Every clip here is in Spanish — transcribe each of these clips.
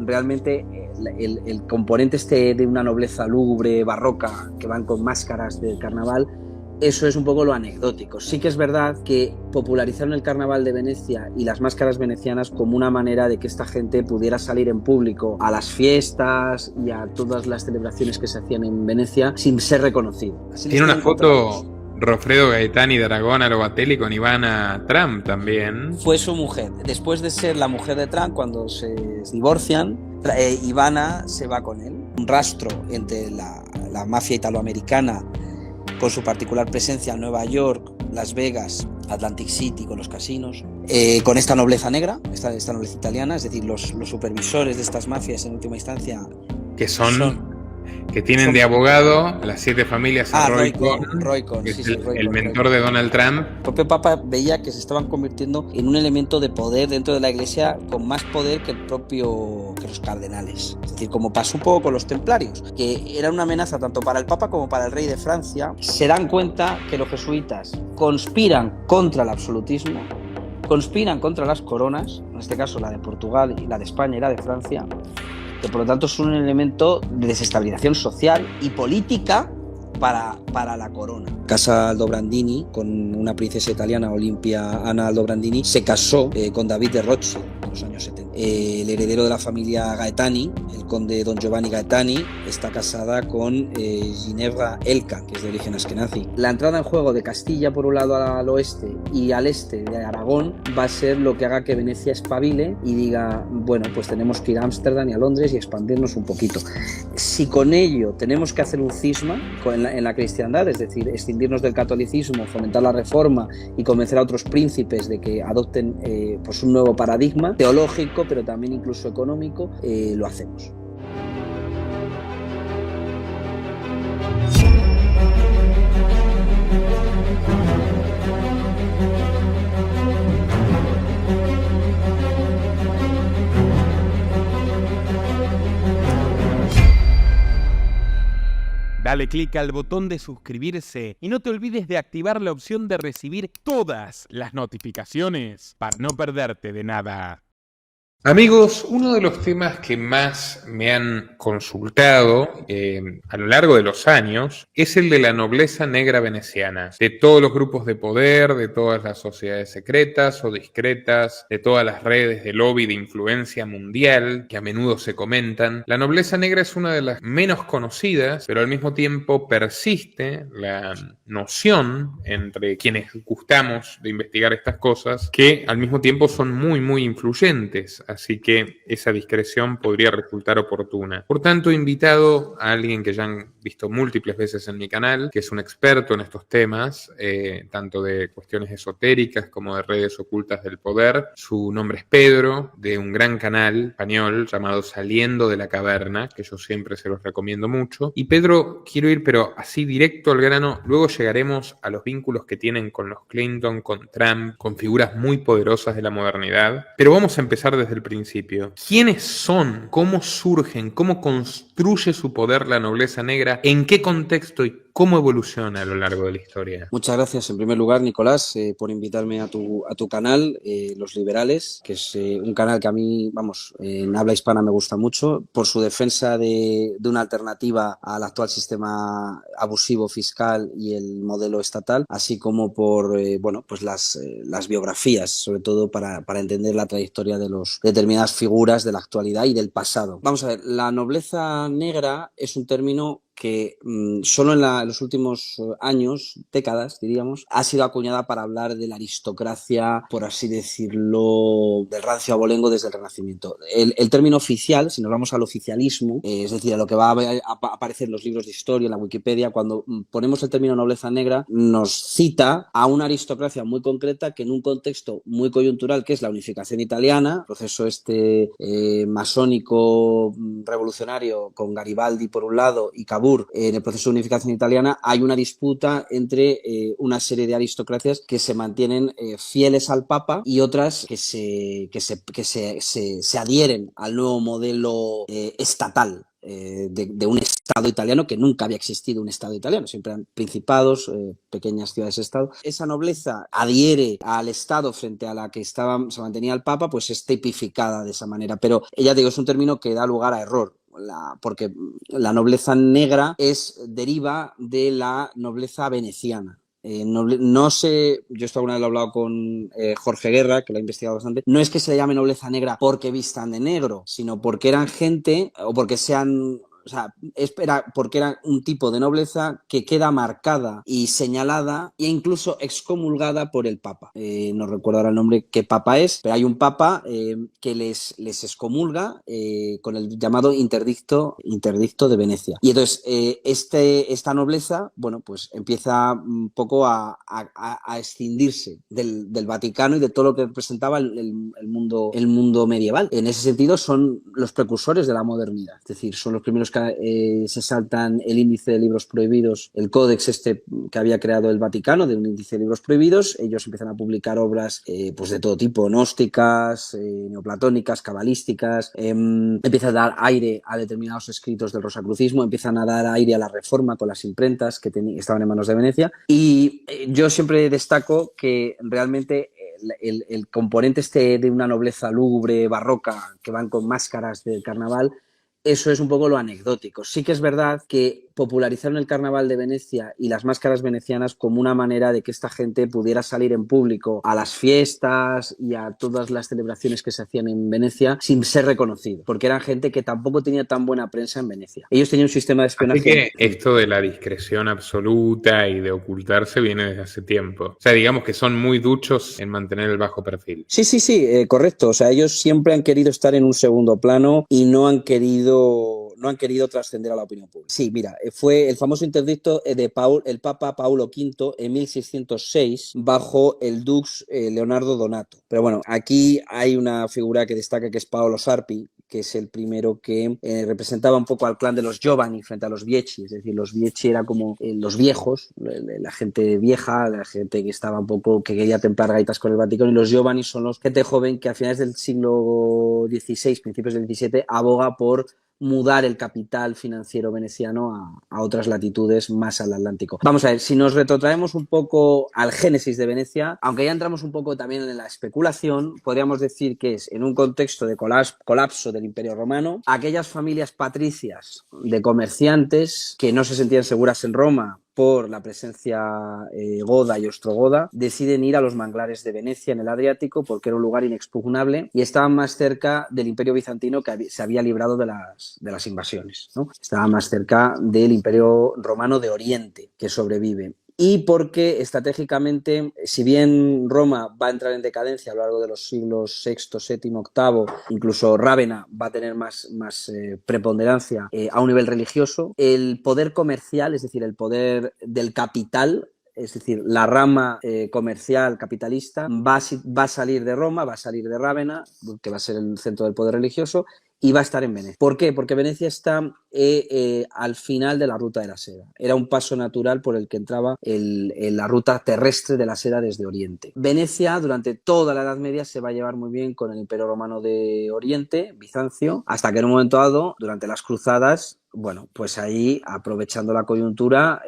realmente el componente de una nobleza lúgubre, barroca, que van con máscaras del carnaval, eso es un poco lo anecdótico. Sí que es verdad que popularizaron el carnaval de Venecia y las máscaras venecianas como una manera de que esta gente pudiera salir en público a las fiestas y a todas las celebraciones que se hacían en Venecia sin ser reconocido. Tiene una foto Rofredo Gaetani de Aragón a Lobatelli con Ivana Trump también. Fue su mujer. Después de ser la mujer de Trump, cuando se divorcian, Ivana se va con él. Un rastro entre la mafia italoamericana, con su particular presencia en Nueva York, Las Vegas, Atlantic City, con los casinos, con esta nobleza negra, esta nobleza italiana, es decir, los supervisores de estas mafias en última instancia. Que tienen de abogado las 7 familias a Roy Cohn, que sí, es el mentor de Donald Trump. El propio Papa veía que se estaban convirtiendo en un elemento de poder dentro de la Iglesia, con más poder que los cardenales. Es decir, como pasó un poco con los templarios, que era una amenaza tanto para el Papa como para el rey de Francia. Se dan cuenta que los jesuitas conspiran contra el absolutismo, conspiran contra las coronas, en este caso la de Portugal y la de España y la de Francia, que por lo tanto son un elemento de desestabilización social y política para la corona. Casa Aldobrandini, con una princesa italiana, Olimpia Anna Aldobrandini, se casó con David de Rothschild en los años 70. El heredero de la familia Gaetani, el conde Don Giovanni Gaetani, está casada con Ginevra Elkan, que es de origen askenazi. La entrada en juego de Castilla por un lado al oeste y al este de Aragón va a ser lo que haga que Venecia espabile y diga, bueno, pues tenemos que ir a Ámsterdam y a Londres y expandirnos un poquito. Si con ello tenemos que hacer un cisma en la cristiandad, es decir, escindirnos del catolicismo, fomentar la reforma y convencer a otros príncipes de que adopten pues un nuevo paradigma teológico, pero también incluso económico, lo hacemos. Dale clic al botón de suscribirse y no te olvides de activar la opción de recibir todas las notificaciones para no perderte de nada. Amigos, uno de los temas que más me han consultado a lo largo de los años es el de la nobleza negra veneciana, de todos los grupos de poder, de todas las sociedades secretas o discretas, de todas las redes de lobby de influencia mundial que a menudo se comentan. La nobleza negra es una de las menos conocidas, pero al mismo tiempo persiste la noción entre quienes gustamos de investigar estas cosas, que al mismo tiempo son muy, muy influyentes. Así que esa discreción podría resultar oportuna. Por tanto, he invitado a alguien que ya han visto múltiples veces en mi canal, que es un experto en estos temas, tanto de cuestiones esotéricas como de redes ocultas del poder. Su nombre es Pedro, de un gran canal español llamado Saliendo de la Caverna, que yo siempre se los recomiendo mucho. Y Pedro, quiero ir pero así directo al grano, luego llegaremos a los vínculos que tienen con los Clinton, con Trump, con figuras muy poderosas de la modernidad. Pero vamos a empezar desde el principio. ¿Quiénes son? ¿Cómo surgen? ¿Cómo construye su poder la nobleza negra? ¿En qué contexto y cómo evoluciona a lo largo de la historia? Muchas gracias en primer lugar, Nicolás, por invitarme a tu canal, Los Liberales, que es un canal que a mí, en habla hispana me gusta mucho, por su defensa de una alternativa al actual sistema abusivo fiscal y el modelo estatal, así como por pues las biografías, sobre todo para entender la trayectoria de determinadas figuras de la actualidad y del pasado. Vamos a ver, la nobleza negra es un término que solo en los últimos años, décadas, diríamos, ha sido acuñada para hablar de la aristocracia, por así decirlo, del rancio abolengo desde el Renacimiento. El término oficial, si nos vamos al oficialismo, es decir, a lo que va a aparecer en los libros de historia, en la Wikipedia, cuando ponemos el término nobleza negra, nos cita a una aristocracia muy concreta que en un contexto muy coyuntural, que es la unificación italiana, proceso masónico revolucionario con Garibaldi por un lado y Cavour en el proceso de unificación italiana, hay una disputa entre una serie de aristocracias que se mantienen fieles al Papa y otras que se adhieren al nuevo modelo estatal. de un Estado italiano, que nunca había existido un Estado italiano, siempre eran principados, pequeñas ciudades-estado. Esa nobleza adhiere al Estado frente a la que se mantenía el Papa, pues es tipificada de esa manera. Pero ya digo, es un término que da lugar a error. Porque la nobleza negra deriva de la nobleza veneciana. No sé, yo esto alguna vez lo he hablado con Jorge Guerra, que lo ha investigado bastante. No es que se le llame nobleza negra porque vistan de negro, sino porque eran gente, o porque sean... O sea, porque era un tipo de nobleza que queda marcada y señalada e incluso excomulgada por el Papa. No recuerdo ahora el nombre qué Papa es, pero hay un Papa que les excomulga con el llamado interdicto de Venecia. Y entonces esta nobleza, bueno, pues empieza un poco a escindirse del Vaticano y de todo lo que representaba el mundo medieval. En ese sentido son los precursores de la modernidad, es decir, son los primeros que se saltan el índice de libros prohibidos, el códex que había creado el Vaticano de un índice de libros prohibidos. Ellos empiezan a publicar obras pues de todo tipo, gnósticas, neoplatónicas, cabalísticas, empiezan a dar aire a determinados escritos del rosacrucismo, empiezan a dar aire a la Reforma con las imprentas que estaban en manos de Venecia. Y yo siempre destaco que realmente el componente de una nobleza lúgubre, barroca, que van con máscaras del carnaval, eso es un poco lo anecdótico. Sí que es verdad que popularizaron el carnaval de Venecia y las máscaras venecianas como una manera de que esta gente pudiera salir en público a las fiestas y a todas las celebraciones que se hacían en Venecia sin ser reconocidos, porque eran gente que tampoco tenía tan buena prensa en Venecia. Ellos tenían un sistema de espionaje. Así que esto de la discreción absoluta y de ocultarse viene desde hace tiempo. O sea, digamos que son muy duchos en mantener el bajo perfil. Sí, correcto. O sea, ellos siempre han querido estar en un segundo plano y no han querido trascender a la opinión pública. Sí, mira, fue el famoso interdicto el Papa Paulo V en 1606 bajo el Dux Leonardo Donato. Pero bueno, aquí hay una figura que destaca, que es Paolo Sarpi, que es el primero que representaba un poco al clan de los Giovanni frente a los Vieci. Es decir, los Vieci era como los viejos, la gente vieja, la gente que estaba un poco, que quería templar gaitas con el Vaticano, y los Giovanni son los gente joven que a finales del siglo XVI, principios del XVII, aboga por mudar el capital financiero veneciano a otras latitudes más al Atlántico. Vamos a ver, si nos retrotraemos un poco al génesis de Venecia, aunque ya entramos un poco también en la especulación, podríamos decir que es en un contexto de colapso del Imperio Romano, aquellas familias patricias de comerciantes que no se sentían seguras en Roma por la presencia goda y ostrogoda, deciden ir a los manglares de Venecia en el Adriático porque era un lugar inexpugnable y estaban más cerca del Imperio Bizantino, que se había librado de las invasiones, ¿no? Estaban más cerca del Imperio Romano de Oriente, que sobrevive. Y porque estratégicamente, si bien Roma va a entrar en decadencia a lo largo de los siglos VI, VII, VIII, incluso Rávena va a tener más preponderancia a un nivel religioso, el poder comercial, es decir, el poder del capital, es decir, la rama comercial capitalista va a salir de Roma, va a salir de Rávena, que va a ser el centro del poder religioso, y va a estar en Venecia. ¿Por qué? Porque Venecia está al final de la ruta de la seda. Era un paso natural por el que entraba la ruta terrestre de la seda desde Oriente. Venecia durante toda la Edad Media se va a llevar muy bien con el Imperio Romano de Oriente, Bizancio, hasta que en un momento dado, durante las cruzadas, bueno, pues ahí, aprovechando la coyuntura,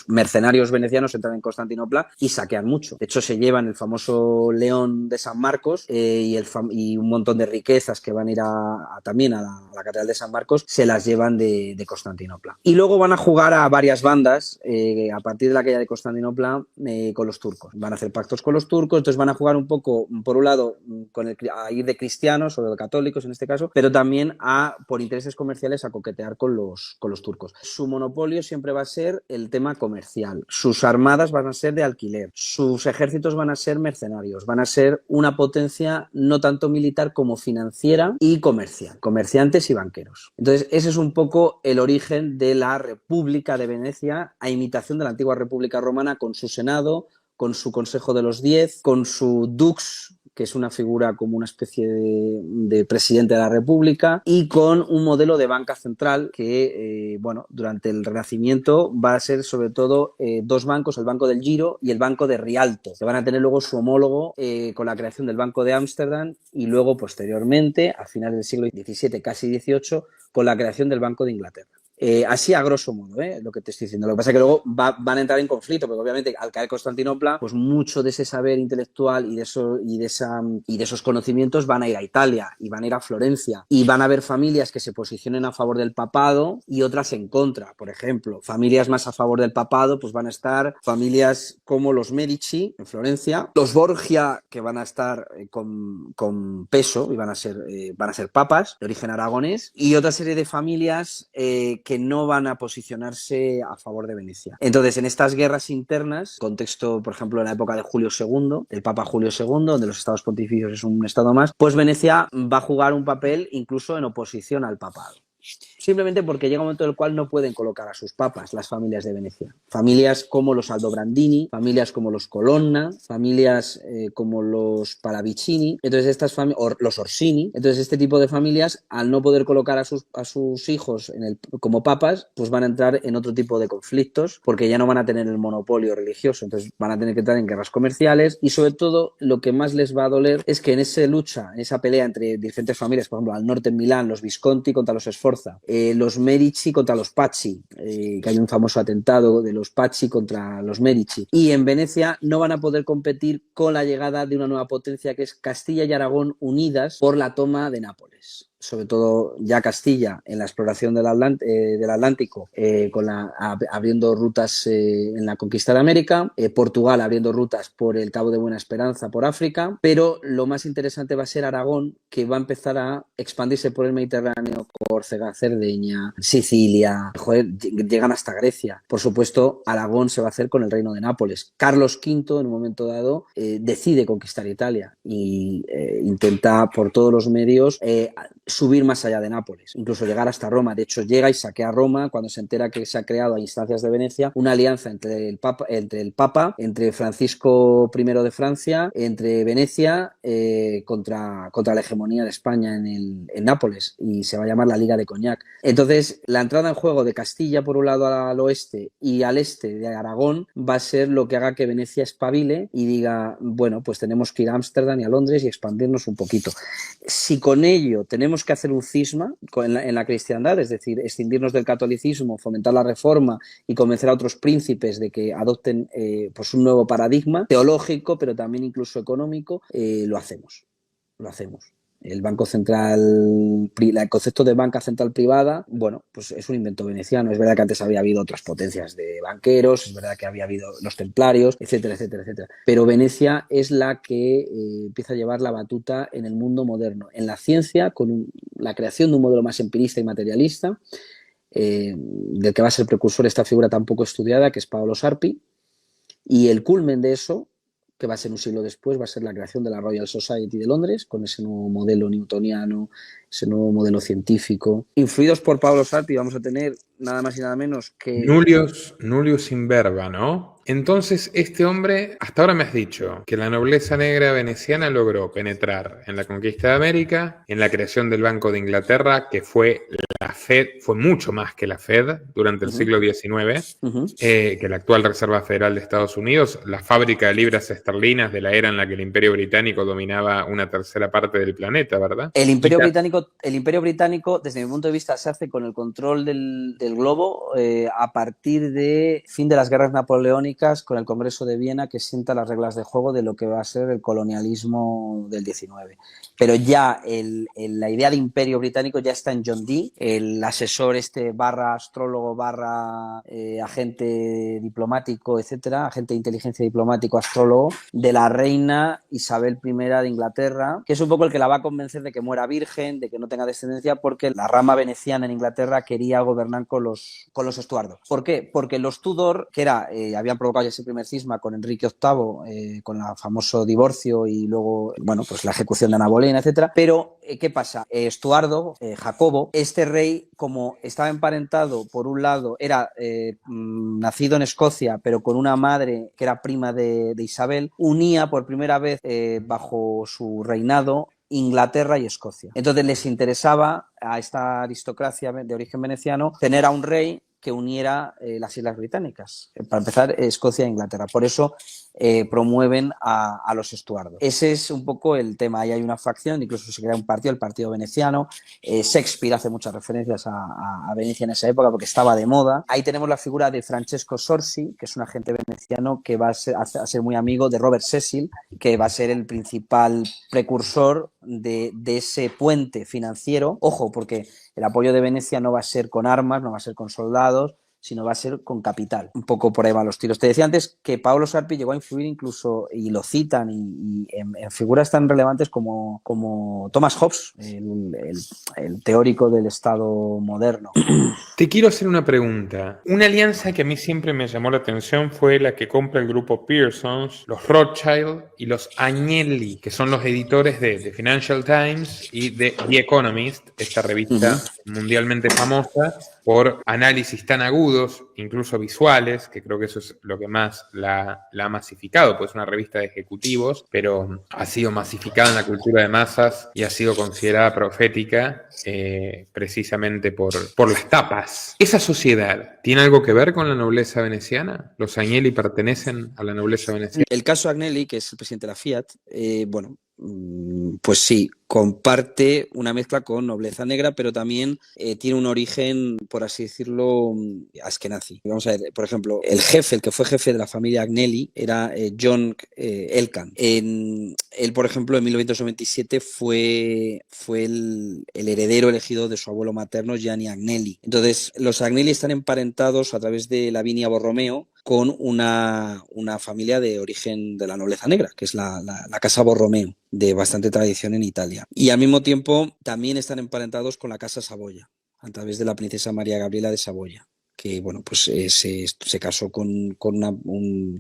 mercenarios venecianos entran en Constantinopla y saquean mucho. De hecho, se llevan el famoso León de San Marcos y un montón de riquezas que van a ir también a la Catedral de San Marcos, se las llevan de Constantinopla. Y luego van a jugar a varias bandas a partir de la caída de Constantinopla con los turcos. Van a hacer pactos con los turcos, entonces van a jugar un poco, por un lado, a ir de cristianos o de católicos en este caso, pero también por intereses comerciales a coquetear con los turcos. Su monopolio siempre va a ser el tema comercial. Sus armadas van a ser de alquiler. Sus ejércitos van a ser mercenarios. Van a ser una potencia no tanto militar como financiera y comercial. Comerciantes y banqueros. Entonces, ese es un poco el origen de la República de Venecia, a imitación de la antigua República Romana, con su Senado, con su Consejo de los 10, con su Dux, que es una figura como una especie de presidente de la República, y con un modelo de banca central que, durante el Renacimiento va a ser sobre todo dos bancos, el Banco del Giro y el Banco de Rialto, que van a tener luego su homólogo con la creación del Banco de Ámsterdam y luego posteriormente, a finales del siglo XVII, casi XVIII, con la creación del Banco de Inglaterra. Así a grosso modo, lo que te estoy diciendo. Lo que pasa es que luego van a entrar en conflicto, porque obviamente al caer Constantinopla, pues mucho de ese saber intelectual y de esos conocimientos van a ir a Italia y van a ir a Florencia, y van a haber familias que se posicionen a favor del papado y otras en contra. Por ejemplo, familias más a favor del papado, pues van a estar familias como los Medici en Florencia, los Borgia, que van a estar con peso y van a ser papas de origen aragonés, y otra serie de familias que no van a posicionarse a favor de Venecia. Entonces, en estas guerras internas, contexto, por ejemplo, en la época de Julio II, del Papa Julio II, donde los estados pontificios es un estado más, pues Venecia va a jugar un papel incluso en oposición al papado. Simplemente porque llega un momento en el cual no pueden colocar a sus papas las familias de Venecia. Familias como los Aldobrandini, familias como los Colonna, familias como los Pallavicini, entonces estas los Orsini. Entonces este tipo de familias, al no poder colocar a sus hijos como papas, pues van a entrar en otro tipo de conflictos, porque ya no van a tener el monopolio religioso, entonces van a tener que entrar en guerras comerciales, y sobre todo lo que más les va a doler es que en esa pelea entre diferentes familias, por ejemplo, al norte en Milán, los Visconti contra los Sforza, los Medici contra los Pazzi, que hay un famoso atentado de los Pazzi contra los Medici, y en Venecia no van a poder competir con la llegada de una nueva potencia que es Castilla y Aragón unidas por la toma de Nápoles. Sobre todo ya Castilla en la exploración del Atlántico, abriendo rutas en la conquista de América, Portugal abriendo rutas por el Cabo de Buena Esperanza, por África, pero lo más interesante va a ser Aragón, que va a empezar a expandirse por el Mediterráneo, Córcega, Cerdeña, Sicilia, llegan hasta Grecia. Por supuesto, Aragón se va a hacer con el reino de Nápoles. Carlos V, en un momento dado, decide conquistar Italia y intenta por todos los medios subir más allá de Nápoles, incluso llegar hasta Roma. De hecho, llega y saquea Roma cuando se entera que se ha creado a instancias de Venecia una alianza entre el Papa, entre Francisco I de Francia, entre Venecia contra la hegemonía de España en Nápoles, y se va a llamar la Liga de Cognac. Entonces, la entrada en juego de Castilla por un lado al oeste y al este de Aragón va a ser lo que haga que Venecia espabile y diga, bueno, pues tenemos que ir a Ámsterdam y a Londres y expandirnos un poquito. Si con ello tenemos que hacer un cisma en la cristiandad, es decir, escindirnos del catolicismo, fomentar la reforma y convencer a otros príncipes de que adopten pues un nuevo paradigma teológico, pero también incluso económico, lo hacemos. El Banco Central, el concepto de banca central privada, bueno, pues es un invento veneciano. Es verdad que antes había habido otras potencias de banqueros, es verdad que había habido los templarios, etcétera, etcétera, etcétera. Pero Venecia es la que empieza a llevar la batuta en el mundo moderno, en la ciencia, con la creación de un modelo más empirista y materialista, del que va a ser precursor esta figura tan poco estudiada, que es Paolo Sarpi, y el culmen de eso, que va a ser un siglo después, va a ser la creación de la Royal Society de Londres, con ese nuevo modelo newtoniano, ese nuevo modelo científico. Influidos por Paolo Sarpi vamos a tener nada más y nada menos que... Nullius in Verba, ¿no? Entonces, este hombre, hasta ahora me has dicho que la nobleza negra veneciana logró penetrar en la conquista de América, en la creación del Banco de Inglaterra, que fue la Fed, fue mucho más que la Fed durante el siglo XIX, que la actual Reserva Federal de Estados Unidos, la fábrica de libras esterlinas de la era en la que el Imperio Británico dominaba una tercera parte del planeta, ¿verdad? El Imperio Británico, desde mi punto de vista, se hace con el control del globo a partir de fin de las guerras napoleónicas, con el Congreso de Viena, que sienta las reglas de juego de lo que va a ser el colonialismo del XIX. Pero ya la idea de Imperio Británico ya está en John Dee, el asesor barra astrólogo, barra agente diplomático, etcétera, agente de inteligencia diplomático, astrólogo, de la reina Isabel I de Inglaterra, que es un poco el que la va a convencer de que muera virgen, de que no tenga descendencia, porque la rama veneciana en Inglaterra quería gobernar con los Estuardo. ¿Por qué? Porque los Tudor, que habían provocado ya ese primer cisma con Enrique VIII, con el famoso divorcio y luego, bueno, pues la ejecución de Ana Bolena, etcétera. Pero, ¿qué pasa? Estuardo, Jacobo, este rey, como estaba emparentado, por un lado, era nacido en Escocia, pero con una madre que era prima de Isabel, unía por primera vez bajo su reinado Inglaterra y Escocia. Entonces les interesaba a esta aristocracia de origen veneciano tener a un rey que uniera las Islas Británicas. Para empezar, Escocia e Inglaterra. Por eso promueven a los Estuardos. Ese es un poco el tema. Ahí hay una facción, incluso se crea un partido, el Partido Veneciano. Shakespeare hace muchas referencias a Venecia en esa época porque estaba de moda. Ahí tenemos la figura de Francesco Sorsi, que es un agente veneciano que va a ser muy amigo de Robert Cecil, que va a ser el principal precursor de ese puente financiero. Ojo, porque el apoyo de Venecia no va a ser con armas, no va a ser con soldados, sino va a ser con capital. Un poco por ahí van los tiros. Te decía antes que Paolo Sarpi llegó a influir incluso, y lo citan, y en figuras tan relevantes como Thomas Hobbes, el teórico del Estado moderno. Te quiero hacer una pregunta. Una alianza que a mí siempre me llamó la atención fue la que compra el grupo Pearsons, los Rothschild y los Agnelli, que son los editores de Financial Times y de The Economist, esta revista mundialmente famosa por análisis tan agudos, incluso visuales, que creo que eso es lo que más la ha masificado, pues es una revista de ejecutivos, pero ha sido masificada en la cultura de masas y ha sido considerada profética precisamente por las tapas. ¿Esa sociedad tiene algo que ver con la nobleza veneciana? ¿Los Agnelli pertenecen a la nobleza veneciana? El caso Agnelli, que es el presidente de la Fiat, pues sí, comparte una mezcla con nobleza negra, pero también tiene un origen, por así decirlo, askenazi. Vamos a ver, por ejemplo, el que fue jefe de la familia Agnelli, era John Elkann. Él, por ejemplo, en 1997 fue el heredero elegido de su abuelo materno, Gianni Agnelli. Entonces, los Agnelli están emparentados a través de Lavinia Borromeo con una familia de origen de la nobleza negra, que es la Casa Borromeo, de bastante tradición en Italia. Y al mismo tiempo también están emparentados con la Casa Saboya, a través de la princesa María Gabriela de Saboya, que bueno, pues se casó con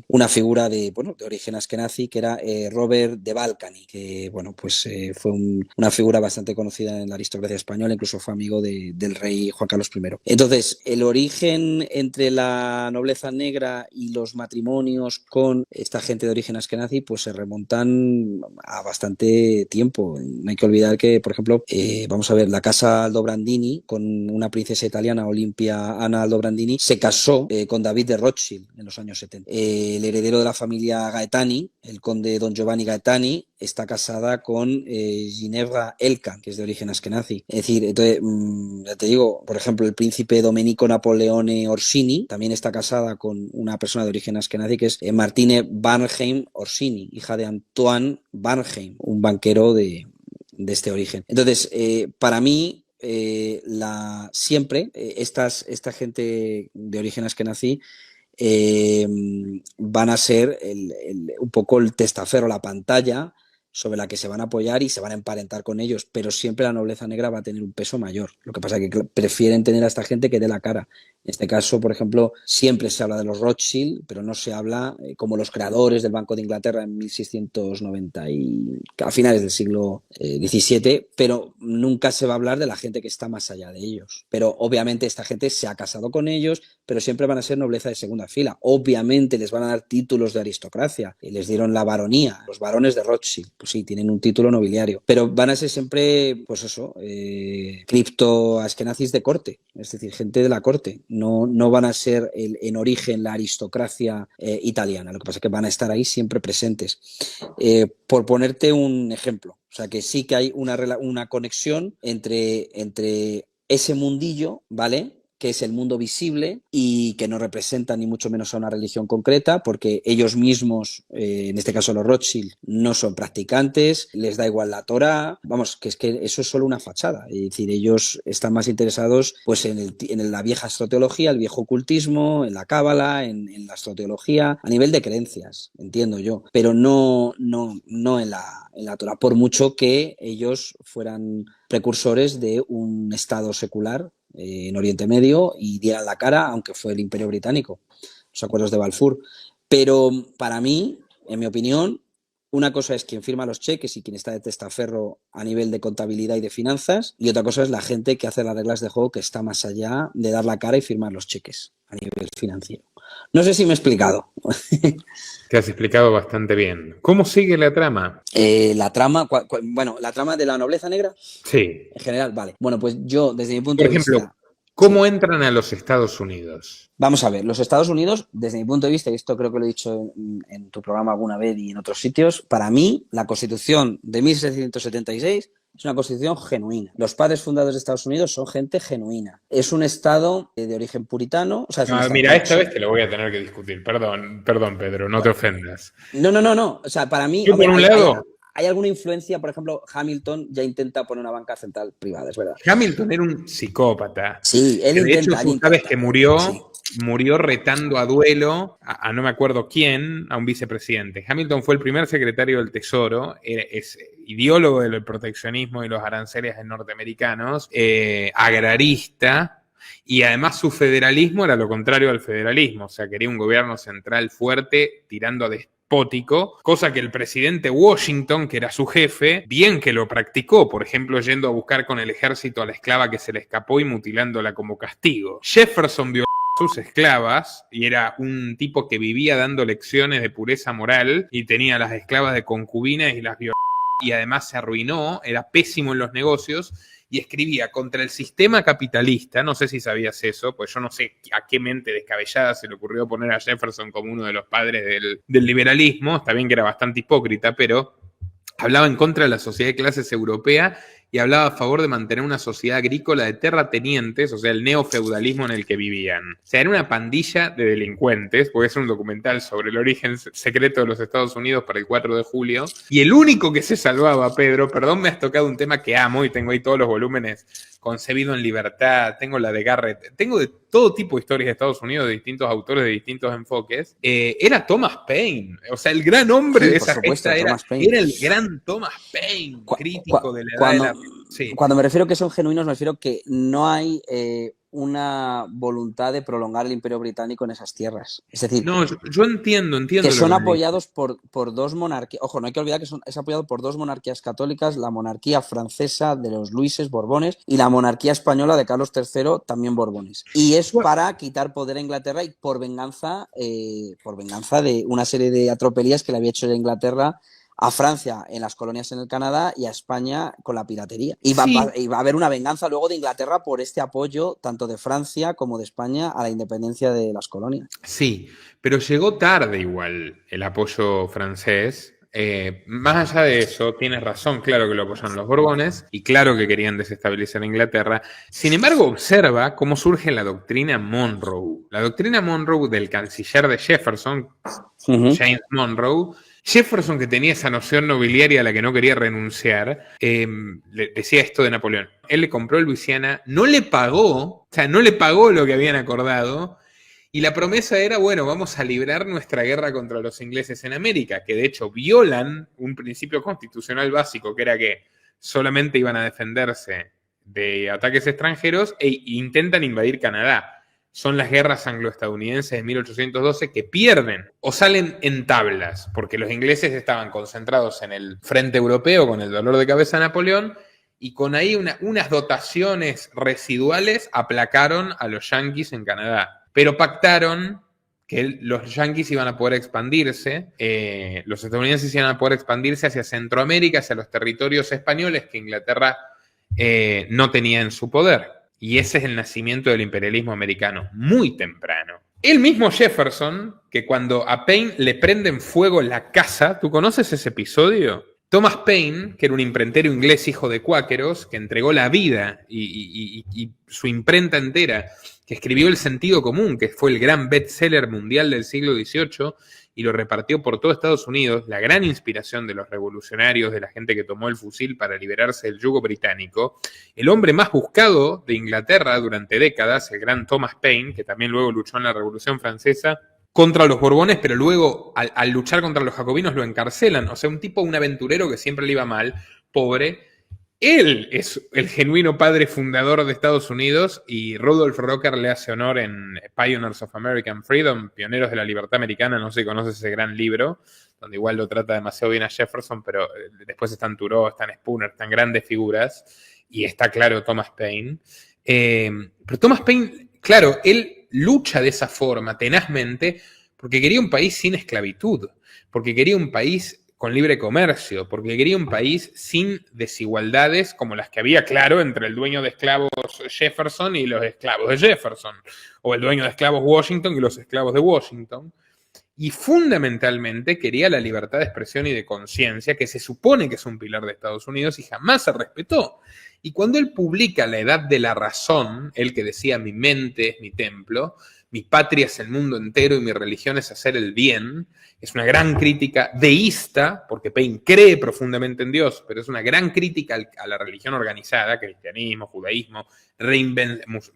una figura de origen askenazi, que era Robert de Balcany, que bueno, pues fue una figura bastante conocida en la aristocracia española, incluso fue amigo del rey Juan Carlos I. Entonces, el origen entre la nobleza negra y los matrimonios con esta gente de origen askenazi, pues se remontan a bastante tiempo. No hay que olvidar que, por ejemplo, vamos a ver, la casa Aldobrandini, con una princesa italiana, Olimpia Ana Aldobrandini, se casó con David de Rothschild en los años 70. El heredero de la familia Gaetani, el conde Don Giovanni Gaetani, está casada con Ginevra Elkann, que es de origen askenazi. Es decir, entonces, ya te digo, por ejemplo, el príncipe Domenico Napoleone Orsini también está casada con una persona de origen askenazi, que es Martine Barnheim Orsini, hija de Antoine Barnheim, un banquero de este origen. Entonces, para mí, siempre esta gente de origen askenazi van a ser un poco el testaferro, la pantalla sobre la que se van a apoyar y se van a emparentar con ellos, pero siempre la nobleza negra va a tener un peso mayor. Lo que pasa es que prefieren tener a esta gente que dé la cara. En este caso, por ejemplo, siempre se habla de los Rothschild, pero no se habla como los creadores del Banco de Inglaterra en 1690 a finales del siglo XVII, pero nunca se va a hablar de la gente que está más allá de ellos. Pero obviamente esta gente se ha casado con ellos, pero siempre van a ser nobleza de segunda fila. Obviamente les van a dar títulos de aristocracia y les dieron la baronía, los barones de Rothschild. Pues sí, tienen un título nobiliario, pero van a ser siempre, pues eso, cripto askenazis de corte, es decir, gente de la corte. No van a ser en origen la aristocracia italiana. Lo que pasa es que van a estar ahí siempre presentes. Por ponerte un ejemplo, o sea que sí que hay una conexión entre ese mundillo, ¿vale?, que es el mundo visible y que no representa ni mucho menos a una religión concreta, porque ellos mismos, en este caso los Rothschild, no son practicantes, les da igual la Torá, vamos, que es que eso es solo una fachada. Es decir, ellos están más interesados pues en la vieja astroteología, el viejo ocultismo, en la cábala, en la astroteología, a nivel de creencias, entiendo yo, pero no en la Torá, por mucho que ellos fueran precursores de un estado secular en Oriente Medio y dieran la cara, aunque fue el Imperio Británico, los acuerdos de Balfour. Pero para mí, en mi opinión, una cosa es quien firma los cheques y quien está de testaferro a nivel de contabilidad y de finanzas, y otra cosa es la gente que hace las reglas de juego, que está más allá de dar la cara y firmar los cheques a nivel financiero. No sé si me he explicado. Te has explicado bastante bien. ¿Cómo sigue la trama? La trama, bueno, la trama de la nobleza negra, Sí. en general, vale. Bueno, pues yo, desde mi punto Por de ejemplo, vista, ¿cómo sí. entran a los Estados Unidos? Vamos a ver, los Estados Unidos, desde mi punto de vista, y esto creo que lo he dicho en tu programa alguna vez y en otros sitios, para mí, la Constitución de 1776 es una constitución genuina. Los padres fundadores de Estados Unidos son gente genuina. Es un estado de origen puritano. O sea, es un No, estado, mira, esta vez te lo voy a tener que discutir. Perdón, Pedro, no te ofendas. No. O sea, para mí, Yo, hombre, por un lado, hay alguna influencia. Por ejemplo, Hamilton ya intenta poner una banca central privada, es verdad. Hamilton era un psicópata. Sí, él Que de hecho, intenta. tú sabes que murió, Sí. murió retando a duelo a no me acuerdo quién, a un vicepresidente. Hamilton fue el primer secretario del Tesoro, es ideólogo del proteccionismo y los aranceles norteamericanos, agrarista, y además su federalismo era lo contrario al federalismo, o sea, quería un gobierno central fuerte tirando a despótico, cosa que el presidente Washington, que era su jefe, bien que lo practicó, por ejemplo, yendo a buscar con el ejército a la esclava que se le escapó y mutilándola como castigo. Jefferson violó sus esclavas y era un tipo que vivía dando lecciones de pureza moral y tenía las esclavas de concubinas y las violó y además se arruinó, era pésimo en los negocios y escribía contra el sistema capitalista. No sé si sabías eso, pues yo no sé a qué mente descabellada se le ocurrió poner a Jefferson como uno de los padres del liberalismo. Está bien que era bastante hipócrita, pero hablaba en contra de la sociedad de clases europea y hablaba a favor de mantener una sociedad agrícola de terratenientes, o sea, el neofeudalismo en el que vivían. O sea, era una pandilla de delincuentes, porque es un documental sobre el origen secreto de los Estados Unidos para el 4 de julio, y el único que se salvaba, Pedro, perdón, me has tocado un tema que amo y tengo ahí todos los volúmenes, Concebido en Libertad, tengo la de Garrett, tengo de todo tipo de historias de Estados Unidos, de distintos autores, de distintos enfoques, era Thomas Paine, o sea, el gran hombre Sí, de por esa supuesto, gesta Thomas Paine. era el gran Thomas Paine, crítico de la edad de la... Sí. Cuando me refiero que son genuinos, me refiero que no hay una voluntad de prolongar el Imperio Británico en esas tierras. Es decir, no, yo entiendo que son lo apoyados por dos monarquías. Ojo, no hay que olvidar que es apoyado por dos monarquías católicas, la monarquía francesa de los Luises Borbones y la monarquía española de Carlos III, también Borbones. Y es para quitar poder a Inglaterra y por venganza de una serie de atropelías que le había hecho Inglaterra a Francia en las colonias en el Canadá y a España con la piratería. Y va a haber una venganza luego de Inglaterra por este apoyo tanto de Francia como de España a la independencia de las colonias. Sí, pero llegó tarde igual el apoyo francés. Más allá de eso, tienes razón, claro que lo apoyan los Borbones y claro que querían desestabilizar a Inglaterra. Sin embargo, observa cómo surge la doctrina Monroe. La doctrina Monroe del canciller de Jefferson, James Monroe. Jefferson, que tenía esa noción nobiliaria a la que no quería renunciar, le decía esto de Napoleón. Él le compró Luisiana, no le pagó lo que habían acordado, y la promesa era, bueno, vamos a librar nuestra guerra contra los ingleses en América, que de hecho violan un principio constitucional básico, que era que solamente iban a defenderse de ataques extranjeros e intentan invadir Canadá. Son las guerras anglo-estadounidenses de 1812 que pierden o salen en tablas, porque los ingleses estaban concentrados en el frente europeo con el dolor de cabeza de Napoleón y con ahí unas dotaciones residuales aplacaron a los yanquis en Canadá. Pero pactaron que los yanquis iban a poder expandirse, los estadounidenses iban a poder expandirse hacia Centroamérica, hacia los territorios españoles que Inglaterra no tenía en su poder. Y ese es el nacimiento del imperialismo americano, muy temprano. El mismo Jefferson, que cuando a Paine le prenden fuego la casa, ¿tú conoces ese episodio? Thomas Paine, que era un imprentero inglés hijo de cuáqueros, que entregó la vida y su imprenta entera, que escribió El sentido común, que fue el gran bestseller mundial del siglo XVIII, y lo repartió por todo Estados Unidos, la gran inspiración de los revolucionarios, de la gente que tomó el fusil para liberarse del yugo británico, el hombre más buscado de Inglaterra durante décadas, el gran Thomas Paine, que también luego luchó en la Revolución Francesa, contra los Borbones, pero luego al luchar contra los jacobinos lo encarcelan. O sea, un aventurero que siempre le iba mal, pobre, Él es el genuino padre fundador de Estados Unidos y Rudolph Rocker le hace honor en Pioneers of American Freedom, Pioneros de la Libertad Americana, no sé si conoces ese gran libro, donde igual lo trata demasiado bien a Jefferson, pero después están Thoreau, están Spooner, están grandes figuras, y está claro Thomas Paine. Pero Thomas Paine, claro, él lucha de esa forma, tenazmente, porque quería un país sin esclavitud, porque quería un país con libre comercio, porque quería un país sin desigualdades como las que había, claro, entre el dueño de esclavos Jefferson y los esclavos de Jefferson, o el dueño de esclavos Washington y los esclavos de Washington. Y fundamentalmente quería la libertad de expresión y de conciencia, que se supone que es un pilar de Estados Unidos y jamás se respetó. Y cuando él publica La Edad de la Razón, él que decía mi mente es mi templo, mi patria es el mundo entero y mi religión es hacer el bien, es una gran crítica deísta, porque Paine cree profundamente en Dios, pero es una gran crítica a la religión organizada, cristianismo, judaísmo,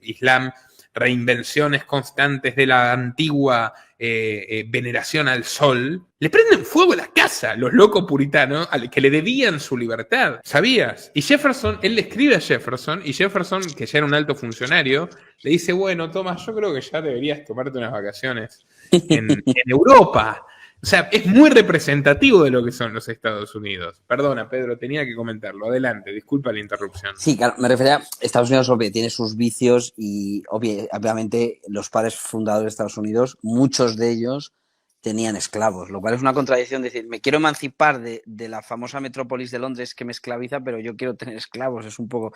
islam, reinvenciones constantes de la antigua veneración al sol, le prenden fuego a la casa los locos puritanos al que le debían su libertad, ¿sabías? Y Jefferson, él le escribe a Jefferson, y Jefferson, que ya era un alto funcionario, le dice, bueno, Tomás, yo creo que ya deberías tomarte unas vacaciones en Europa. O sea, es muy representativo de lo que son los Estados Unidos. Perdona, Pedro, tenía que comentarlo. Adelante, disculpa la interrupción. Sí, claro, me refería a Estados Unidos, obvio, tiene sus vicios y obviamente los padres fundadores de Estados Unidos, muchos de ellos tenían esclavos, lo cual es una contradicción decir, me quiero emancipar de la famosa metrópolis de Londres que me esclaviza, pero yo quiero tener esclavos, es un poco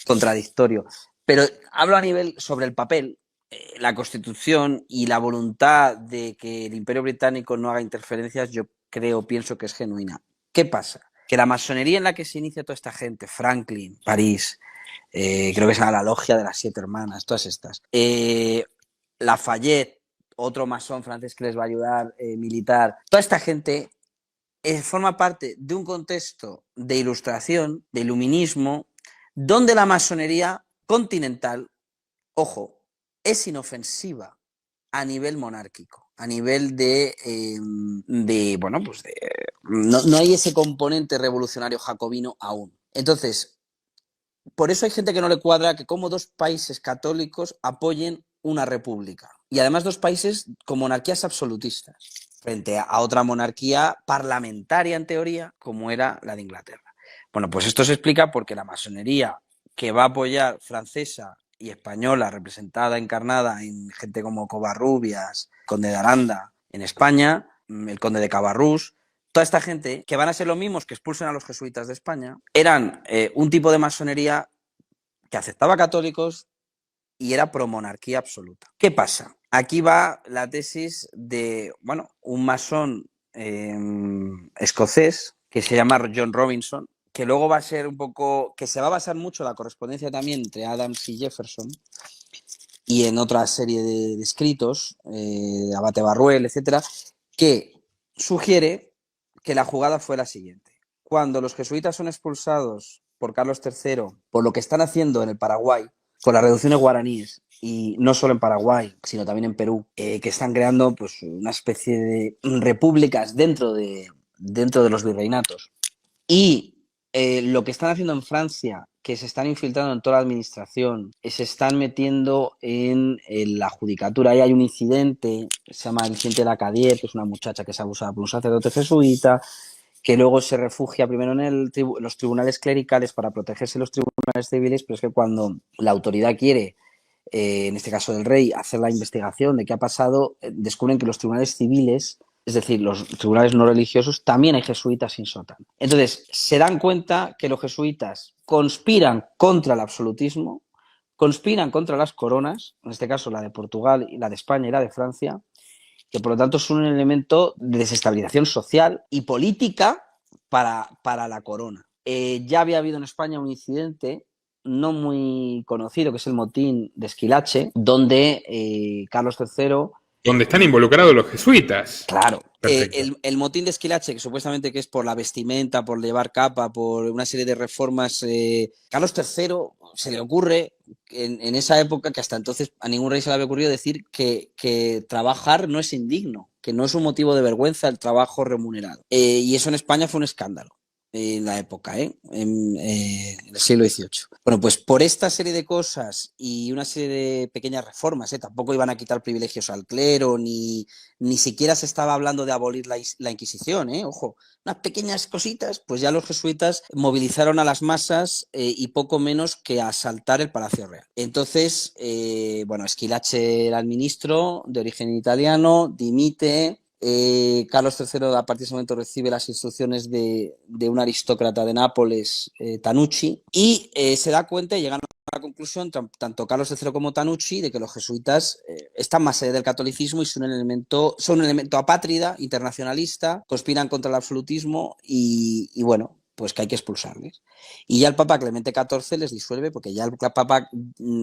contradictorio. Pero hablo a nivel sobre el papel. La Constitución y la voluntad de que el Imperio Británico no haga interferencias, yo pienso que es genuina. ¿Qué pasa? Que la masonería en la que se inicia toda esta gente, Franklin, París, creo que es la logia de las 7 hermanas, todas estas, Lafayette, otro masón francés que les va a ayudar, militar, toda esta gente forma parte de un contexto de ilustración, de iluminismo, donde la masonería continental, ojo, es inofensiva a nivel monárquico, a nivel bueno, pues no hay ese componente revolucionario jacobino aún. Entonces, por eso hay gente que no le cuadra que como dos países católicos apoyen una república. Y además 2 países con monarquías absolutistas, frente a otra monarquía parlamentaria en teoría, como era la de Inglaterra. Bueno, pues esto se explica porque la masonería que va a apoyar francesa y española, representada, encarnada en gente como Covarrubias, Conde de Aranda en España, el Conde de Cabarrús, toda esta gente, que van a ser los mismos que expulsen a los jesuitas de España, eran un tipo de masonería que aceptaba católicos y era promonarquía absoluta. ¿Qué pasa? Aquí va la tesis de, bueno, un masón escocés que se llama John Robinson, que luego va a ser un poco, que se va a basar mucho en la correspondencia también entre Adams y Jefferson y en otra serie de escritos, Abate Barruel, etcétera, que sugiere que la jugada fue la siguiente. Cuando los jesuitas son expulsados por Carlos III por lo que están haciendo en el Paraguay, con las reducciones guaraníes, y no solo en Paraguay, sino también en Perú, que están creando pues, una especie de repúblicas dentro de los virreinatos. Y lo que están haciendo en Francia, que se están infiltrando en toda la administración, se están metiendo en la judicatura. Ahí hay un incidente, se llama el incidente de la Cadier, que es una muchacha que es abusada por un sacerdote jesuita, que luego se refugia primero en los tribunales clericales para protegerse los tribunales civiles, pero es que cuando la autoridad quiere, en este caso del rey, hacer la investigación de qué ha pasado, descubren que los tribunales civiles, es decir, los tribunales no religiosos, también hay jesuitas sin sótano. Entonces, se dan cuenta que los jesuitas conspiran contra el absolutismo, conspiran contra las coronas, en este caso la de Portugal, la de España y la de Francia, que por lo tanto son un elemento de desestabilización social y política para la corona. Ya había habido en España un incidente no muy conocido, que es el motín de Esquilache, donde Carlos III... Donde están involucrados los jesuitas. Claro. El motín de Esquilache, que supuestamente que es por la vestimenta, por llevar capa, por una serie de reformas, Carlos III se le ocurre en esa época, que hasta entonces a ningún rey se le había ocurrido, decir que trabajar no es indigno, que no es un motivo de vergüenza el trabajo remunerado. Y eso en España fue un escándalo. en la época, en el siglo XVIII. Bueno, pues por esta serie de cosas y una serie de pequeñas reformas, tampoco iban a quitar privilegios al clero, ni siquiera se estaba hablando de abolir la Inquisición, ojo, unas pequeñas cositas, pues ya los jesuitas movilizaron a las masas y poco menos que a asaltar el Palacio Real. Entonces, bueno, Schillace era el ministro de origen italiano, dimite. Carlos III a partir de ese momento recibe las instrucciones de un aristócrata de Nápoles, Tanucci, y se da cuenta y llegan a la conclusión, tanto Carlos III como Tanucci, de que los jesuitas están más allá del catolicismo y son un elemento apátrida, internacionalista, conspiran contra el absolutismo y bueno, pues que hay que expulsarles. Y ya el Papa Clemente XIV les disuelve porque ya el Papa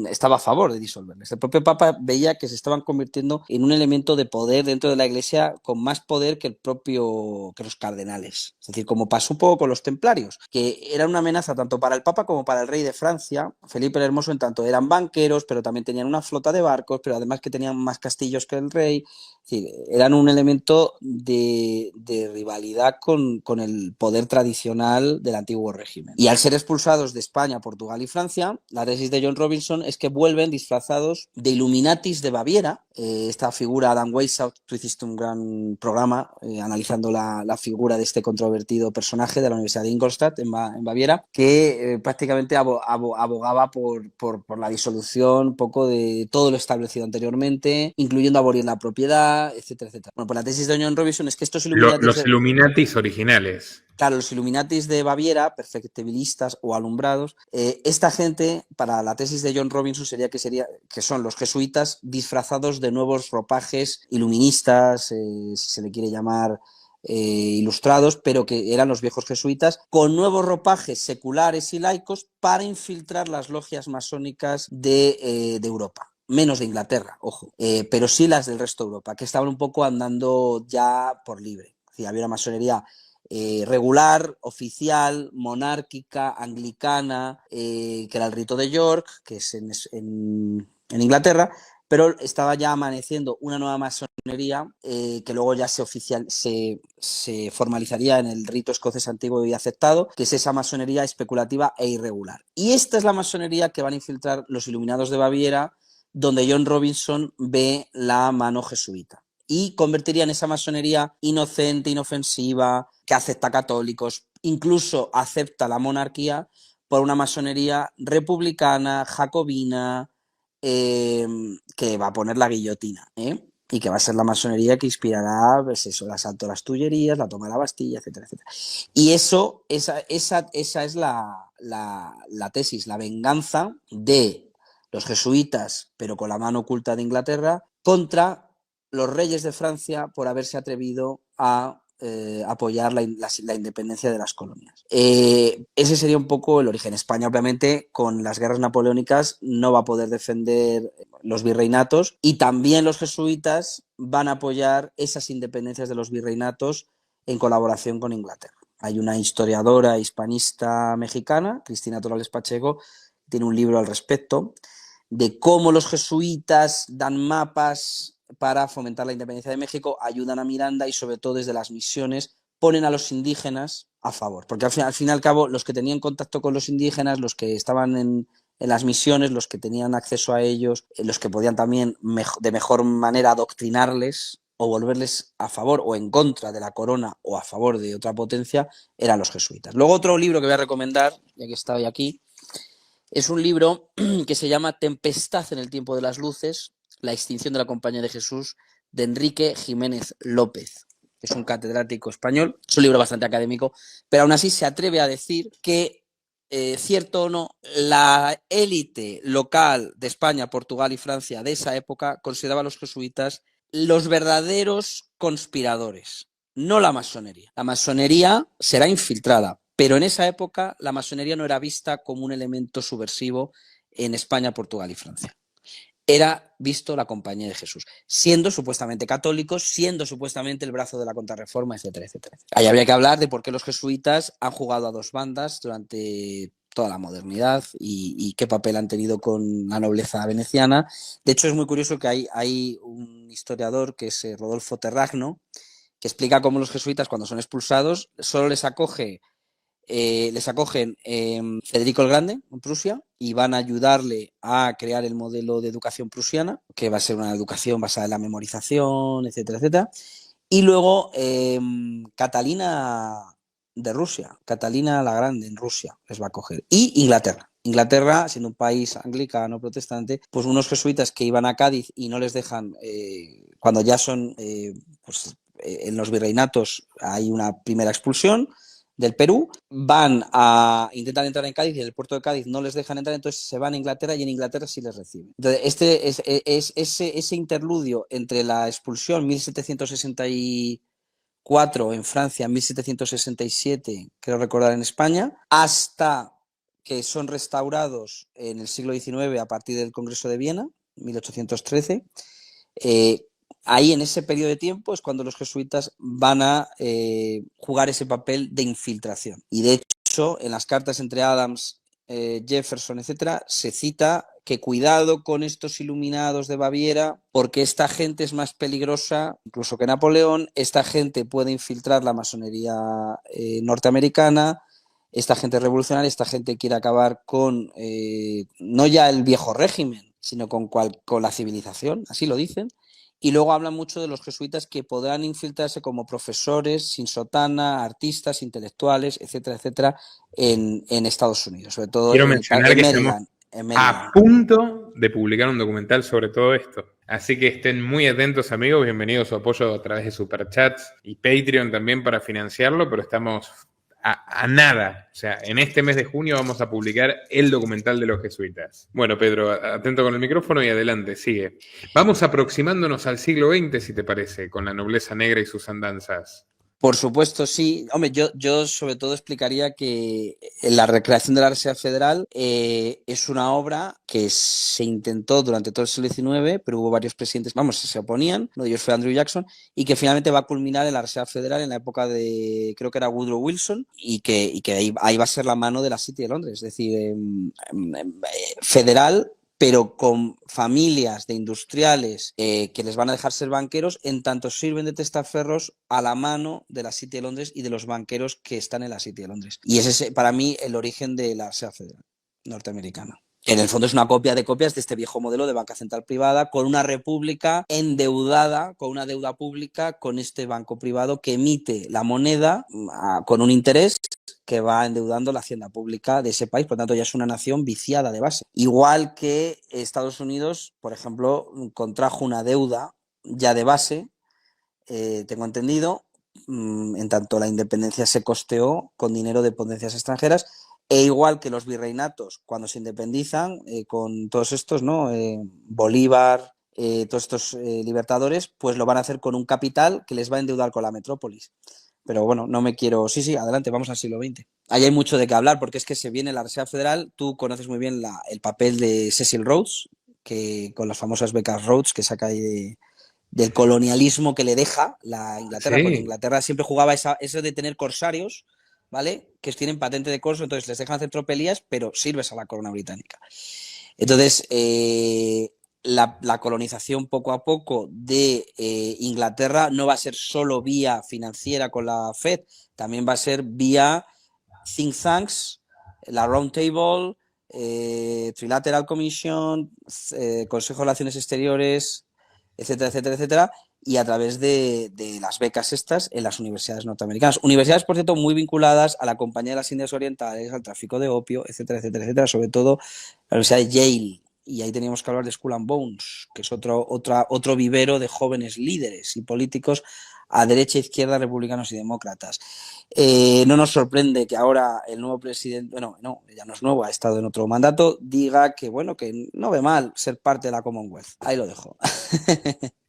estaba a favor de disolverles. El propio Papa veía que se estaban convirtiendo en un elemento de poder dentro de la Iglesia con más poder que los cardenales. Es decir, como pasó un poco con los templarios, que era una amenaza tanto para el Papa como para el rey de Francia. Felipe el Hermoso, en tanto eran banqueros, pero también tenían una flota de barcos, pero además que tenían más castillos que el rey. Es decir, eran un elemento de rivalidad con el poder tradicional del antiguo régimen. Y al ser expulsados de España, Portugal y Francia, la tesis de John Robinson es que vuelven disfrazados de Illuminatis de Baviera. Esta figura, Adam Weishaupt, tú hiciste un gran programa analizando la figura de este controvertido personaje de la Universidad de Ingolstadt en Baviera, que prácticamente abogaba por la disolución un poco de todo lo establecido anteriormente, incluyendo abolir la propiedad, etcétera, etcétera. Bueno, pues la tesis de John Robinson es que estos Illuminatis... Los Illuminatis originales. Claro, los Illuminatis de Baviera, perfectibilistas o alumbrados, esta gente, para la tesis de John Robinson, que son los jesuitas disfrazados de nuevos ropajes iluministas, si se le quiere llamar ilustrados, pero que eran los viejos jesuitas, con nuevos ropajes seculares y laicos para infiltrar las logias masónicas de Europa. Menos de Inglaterra, ojo, pero sí las del resto de Europa, que estaban un poco andando ya por libre. Es decir, había una masonería regular, oficial, monárquica, anglicana, que era el rito de York, que es en Inglaterra, pero estaba ya amaneciendo una nueva masonería que luego ya se formalizaría en el rito escocés antiguo y aceptado, que es esa masonería especulativa e irregular. Y esta es la masonería que van a infiltrar los Iluminados de Baviera, donde John Robinson ve la mano jesuita. Y convertirían esa masonería inocente, inofensiva, que acepta católicos, incluso acepta la monarquía, por una masonería republicana, jacobina, que va a poner la guillotina, y que va a ser la masonería que inspirará, pues eso, el asalto a las Tullerías, la toma de la Bastilla, etcétera, etcétera. Y esa es la tesis, la venganza de los jesuitas, pero con la mano oculta de Inglaterra, contra los reyes de Francia por haberse atrevido a apoyar la independencia de las colonias. Ese sería un poco el origen. España, obviamente, con las guerras napoleónicas no va a poder defender los virreinatos, y también los jesuitas van a apoyar esas independencias de los virreinatos en colaboración con Inglaterra. Hay una historiadora hispanista mexicana, Cristina Torales Pacheco, tiene un libro al respecto, de cómo los jesuitas dan mapas para fomentar la independencia de México, ayudan a Miranda y sobre todo desde las misiones ponen a los indígenas a favor, porque al fin y al cabo los que tenían contacto con los indígenas, los que estaban en las misiones, los que tenían acceso a ellos, los que podían también de mejor manera adoctrinarles o volverles a favor o en contra de la corona o a favor de otra potencia, eran los jesuitas. Luego otro libro que voy a recomendar, ya que estoy aquí, es un libro que se llama Tempestad en el tiempo de las luces, la extinción de la Compañía de Jesús, de Enrique Jiménez López, que es un catedrático español. Es un libro bastante académico, pero aún así se atreve a decir que, cierto o no, la élite local de España, Portugal y Francia de esa época consideraba a los jesuitas los verdaderos conspiradores, no la masonería. La masonería será infiltrada, pero en esa época la masonería no era vista como un elemento subversivo en España, Portugal y Francia. Era visto la Compañía de Jesús, siendo supuestamente católicos, siendo supuestamente el brazo de la Contrarreforma, etcétera, etcétera. Ahí habría que hablar de por qué los jesuitas han jugado a dos bandas durante toda la modernidad y qué papel han tenido con la nobleza veneciana. De hecho, es muy curioso que hay un historiador que es Rodolfo Terragno, que explica cómo los jesuitas, cuando son expulsados, solo les acoge les acogen Federico el Grande en Prusia y van a ayudarle a crear el modelo de educación prusiana, que va a ser una educación basada en la memorización, etcétera, etcétera. Y luego Catalina de Rusia, Catalina la Grande en Rusia les va a coger. Y Inglaterra. Inglaterra, siendo un país anglicano, protestante, pues unos jesuitas que iban a Cádiz y no les dejan, cuando ya son, en los virreinatos hay una primera expulsión del Perú, intentan entrar en Cádiz y en el puerto de Cádiz no les dejan entrar, entonces se van a Inglaterra y en Inglaterra sí les reciben. Entonces, ese interludio entre la expulsión 1764 en Francia, 1767, creo recordar en España, hasta que son restaurados en el siglo XIX a partir del Congreso de Viena, 1813, ahí en ese periodo de tiempo es cuando los jesuitas van a jugar ese papel de infiltración. Y de hecho, en las cartas entre Adams, Jefferson, etcétera, se cita que cuidado con estos iluminados de Baviera, porque esta gente es más peligrosa incluso que Napoleón, esta gente puede infiltrar la masonería norteamericana, esta gente revolucionaria, esta gente quiere acabar con no ya el viejo régimen, sino con la civilización, así lo dicen. Y luego hablan mucho de los jesuitas que podrán infiltrarse como profesores, sin sotana, artistas, intelectuales, etcétera, etcétera, en Estados Unidos, sobre todo Quiero mencionar que estamos en a Maryland. punto de publicar un documental sobre todo esto. Así que estén muy atentos, amigos. Bienvenidos a su apoyo a través de Superchats y Patreon también para financiarlo, pero estamos a nada. O sea, en este mes de junio vamos a publicar el documental de los jesuitas. Bueno, Pedro, atento con el micrófono y adelante, sigue. Vamos aproximándonos al siglo XX, si te parece, con la nobleza negra y sus andanzas. Por supuesto, sí. Hombre, yo sobre todo explicaría que la recreación de la Reserva Federal es una obra que se intentó durante todo el siglo XIX, pero hubo varios presidentes, se oponían, uno de ellos fue Andrew Jackson, y que finalmente va a culminar en la Reserva Federal en la época de, creo que era Woodrow Wilson, y que ahí va a ser la mano de la City de Londres, es decir, federal, pero con familias de industriales que les van a dejar ser banqueros, en tanto sirven de testaferros a la mano de la City de Londres y de los banqueros que están en la City de Londres. Y ese es, para mí, el origen de la Reserva Federal norteamericana. En el fondo es una copia de copias de este viejo modelo de banca central privada con una república endeudada, con una deuda pública, con este banco privado que emite la moneda con un interés que va endeudando la hacienda pública de ese país, por lo tanto ya es una nación viciada de base. Igual que Estados Unidos, por ejemplo, contrajo una deuda ya de base, tengo entendido, en tanto la independencia se costeó con dinero de potencias extranjeras, e igual que los virreinatos cuando se independizan, con todos estos, ¿no? Bolívar, todos estos libertadores, pues lo van a hacer con un capital que les va a endeudar con la metrópolis. Pero bueno, no me quiero... Sí, adelante, vamos al siglo XX. Ahí hay mucho de qué hablar, porque es que se viene la Reserva Federal, tú conoces muy bien el papel de Cecil Rhodes, que con las famosas becas Rhodes que saca ahí del colonialismo que le deja la Inglaterra, Sí. porque Inglaterra siempre jugaba eso de tener corsarios, ¿vale? Que tienen patente de corso, entonces les dejan hacer tropelías, pero sirves a la corona británica. Entonces, la colonización poco a poco de Inglaterra no va a ser solo vía financiera con la Fed, también va a ser vía think tanks, la Round Table, Trilateral Commission, Consejo de Relaciones Exteriores, etcétera, etcétera, etcétera, y a través de las becas estas en las universidades norteamericanas. Universidades, por cierto, muy vinculadas a la Compañía de las Indias Orientales, al tráfico de opio, etcétera, etcétera, etcétera, sobre todo la Universidad de Yale. Y ahí teníamos que hablar de Skull and Bones, que es otro vivero de jóvenes líderes y políticos a derecha, izquierda, republicanos y demócratas. No nos sorprende que ahora el nuevo presidente, bueno, no, ya no es nuevo, ha estado en otro mandato, diga que, bueno, que no ve mal ser parte de la Commonwealth. Ahí lo dejo.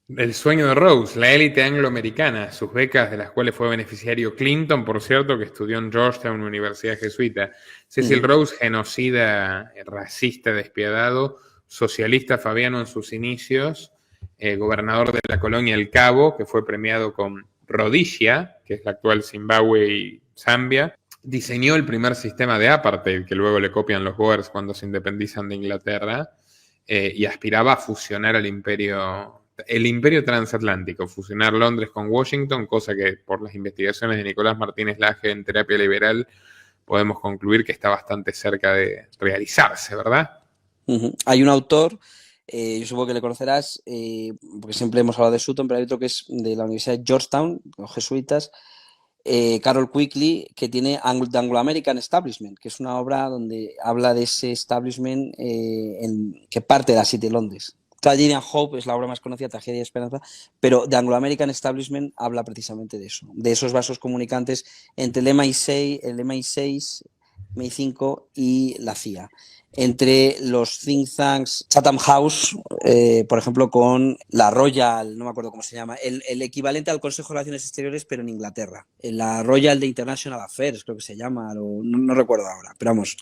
El sueño de Rose, la élite angloamericana, sus becas de las cuales fue beneficiario Clinton, por cierto, que estudió en Georgetown, Universidad Jesuita. Cecil Rhodes, genocida, racista, despiadado, socialista fabiano en sus inicios, gobernador de la colonia El Cabo, que fue premiado con Rhodesia, que es la actual Zimbabue y Zambia. Diseñó el primer sistema de apartheid, que luego le copian los Boers cuando se independizan de Inglaterra, y aspiraba a fusionar el imperio transatlántico, fusionar Londres con Washington, cosa que por las investigaciones de Nicolás Martínez Laje en terapia liberal podemos concluir que está bastante cerca de realizarse, ¿verdad? Hay un autor, yo supongo que le conocerás, porque siempre hemos hablado de Sutton, pero hay otro que es de la Universidad de Georgetown, los jesuitas, Carol Quigley, que tiene The Anglo-American Establishment, que es una obra donde habla de ese establishment que parte de la City de Londres. Tragedy and Hope es la obra más conocida, Tragedia y Esperanza, pero The Anglo-American Establishment habla precisamente de eso, de esos vasos comunicantes entre el MI6, MI5 y la CIA. Entre los think tanks, Chatham House, por ejemplo, con la Royal, no me acuerdo cómo se llama, el equivalente al Consejo de Relaciones Exteriores, pero en Inglaterra. La Royal de International Affairs, creo que se llama, o no recuerdo ahora, pero vamos.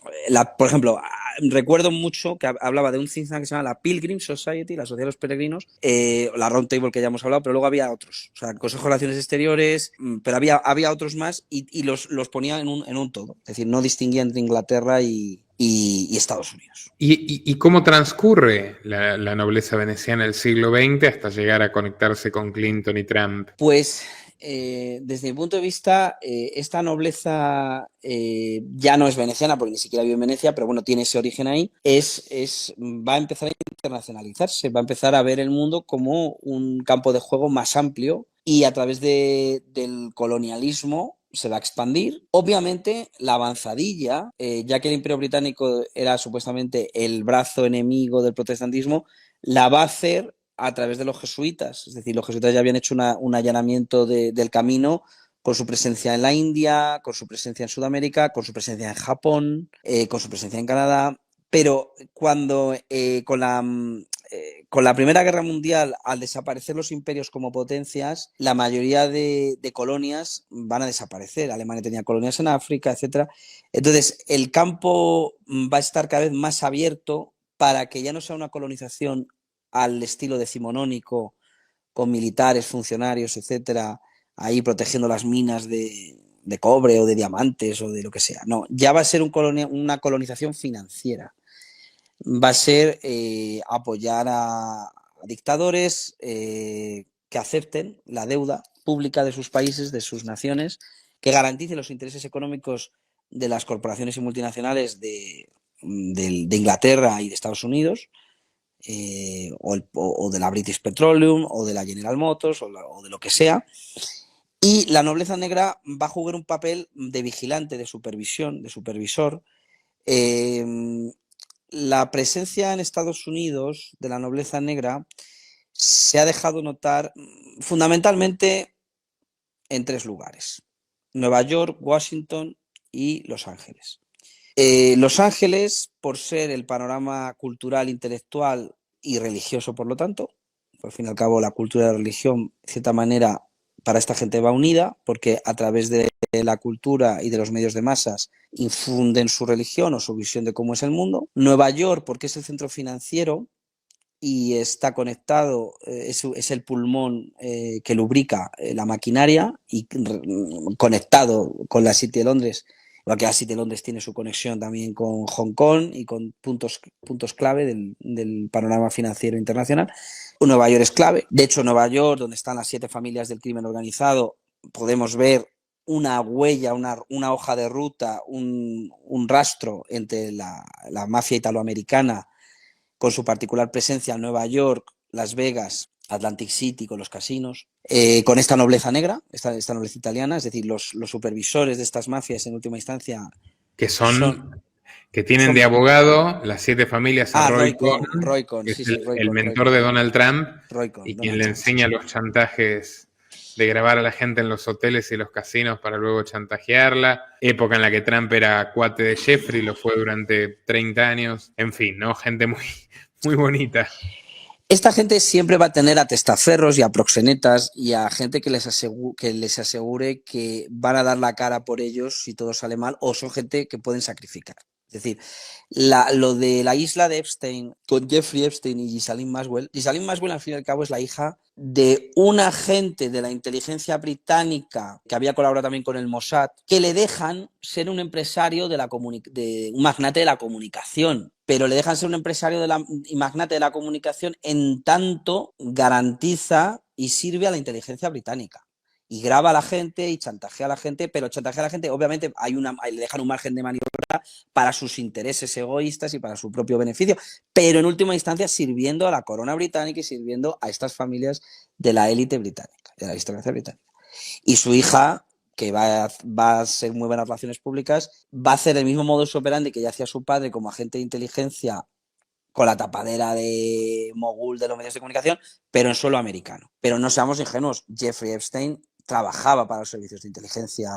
Por ejemplo, recuerdo mucho que hablaba de un think tank que se llama la Pilgrim Society, la Sociedad de los Peregrinos, la Round Table que ya hemos hablado, pero luego había otros. O sea, el Consejo de Relaciones Exteriores, pero había otros más y los ponía en un todo. Es decir, no distinguía entre Inglaterra y Estados Unidos. ¿Y cómo transcurre la nobleza veneciana del siglo XX hasta llegar a conectarse con Clinton y Trump? Pues desde mi punto de vista, esta nobleza ya no es veneciana, porque ni siquiera vive en Venecia, pero bueno, tiene ese origen ahí, va a empezar a internacionalizarse, va a empezar a ver el mundo como un campo de juego más amplio y a través del colonialismo se va a expandir. Obviamente, la avanzadilla, ya que el Imperio Británico era supuestamente el brazo enemigo del protestantismo, la va a hacer a través de los jesuitas. Es decir, los jesuitas ya habían hecho un allanamiento del camino con su presencia en la India, con su presencia en Sudamérica, con su presencia en Japón, con su presencia en Canadá. Pero cuando con la Primera Guerra Mundial, al desaparecer los imperios como potencias, la mayoría de colonias van a desaparecer. Alemania tenía colonias en África, etc. Entonces, el campo va a estar cada vez más abierto para que ya no sea una colonización al estilo decimonónico, con militares, funcionarios, etcétera, ahí protegiendo las minas de cobre o de diamantes o de lo que sea. No, ya va a ser una colonización financiera. Va a ser apoyar a dictadores que acepten la deuda pública de sus países, de sus naciones, que garantice los intereses económicos de las corporaciones y multinacionales de Inglaterra y de Estados Unidos, o de la British Petroleum, o de la General Motors, o de lo que sea. Y la nobleza negra va a jugar un papel de vigilante, de supervisión, de supervisor. La presencia en Estados Unidos de la nobleza negra se ha dejado notar fundamentalmente en 3 lugares: Nueva York, Washington y Los Ángeles. Los Ángeles, por ser el panorama cultural, intelectual y religioso, por lo tanto, al fin y al cabo la cultura y la religión, de cierta manera, para esta gente va unida, porque a través de la cultura y de los medios de masas infunden su religión o su visión de cómo es el mundo. Nueva York, porque es el centro financiero y está conectado, es el pulmón que lubrica la maquinaria, y conectado con la City de Londres, igual que la City de Londres tiene su conexión también con Hong Kong y con puntos clave del panorama financiero internacional. Nueva York es clave. De hecho, Nueva York, donde están las 7 familias del crimen organizado, podemos ver una huella, una hoja de ruta, un rastro entre la mafia italoamericana, con su particular presencia en Nueva York, Las Vegas, Atlantic City, con los casinos, con esta nobleza negra, esta nobleza italiana, es decir, los supervisores de estas mafias en última instancia que tienen de abogado las 7 familias a Roy Cohn, que es el mentor de Donald Trump, y quien le enseña los chantajes de grabar a la gente en los hoteles y los casinos para luego chantajearla. Época en la que Trump era cuate de Jeffrey, lo fue durante 30 años. En fin, ¿no? Gente muy, muy bonita. Esta gente siempre va a tener a testaferros y a proxenetas y a gente que les asegure que van a dar la cara por ellos si todo sale mal, o son gente que pueden sacrificar. Es decir, lo de la isla de Epstein con Jeffrey Epstein y Ghislaine Maxwell al fin y al cabo es la hija de un agente de la inteligencia británica que había colaborado también con el Mossad, que le dejan ser un empresario de un magnate de la comunicación, pero le dejan ser un empresario y magnate de la comunicación en tanto garantiza y sirve a la inteligencia británica. y graba a la gente y chantajea a la gente, pero chantajea a la gente, obviamente le dejan un margen de maniobra para sus intereses egoístas y para su propio beneficio, pero en última instancia sirviendo a la corona británica y sirviendo a estas familias de la élite británica, de la aristocracia británica. Y su hija, que va a ser muy buenas relaciones públicas, va a hacer el mismo modus operandi que ya hacía su padre como agente de inteligencia con la tapadera de mogul de los medios de comunicación, pero en suelo americano. Pero no seamos ingenuos, Jeffrey Epstein trabajaba para los servicios de inteligencia,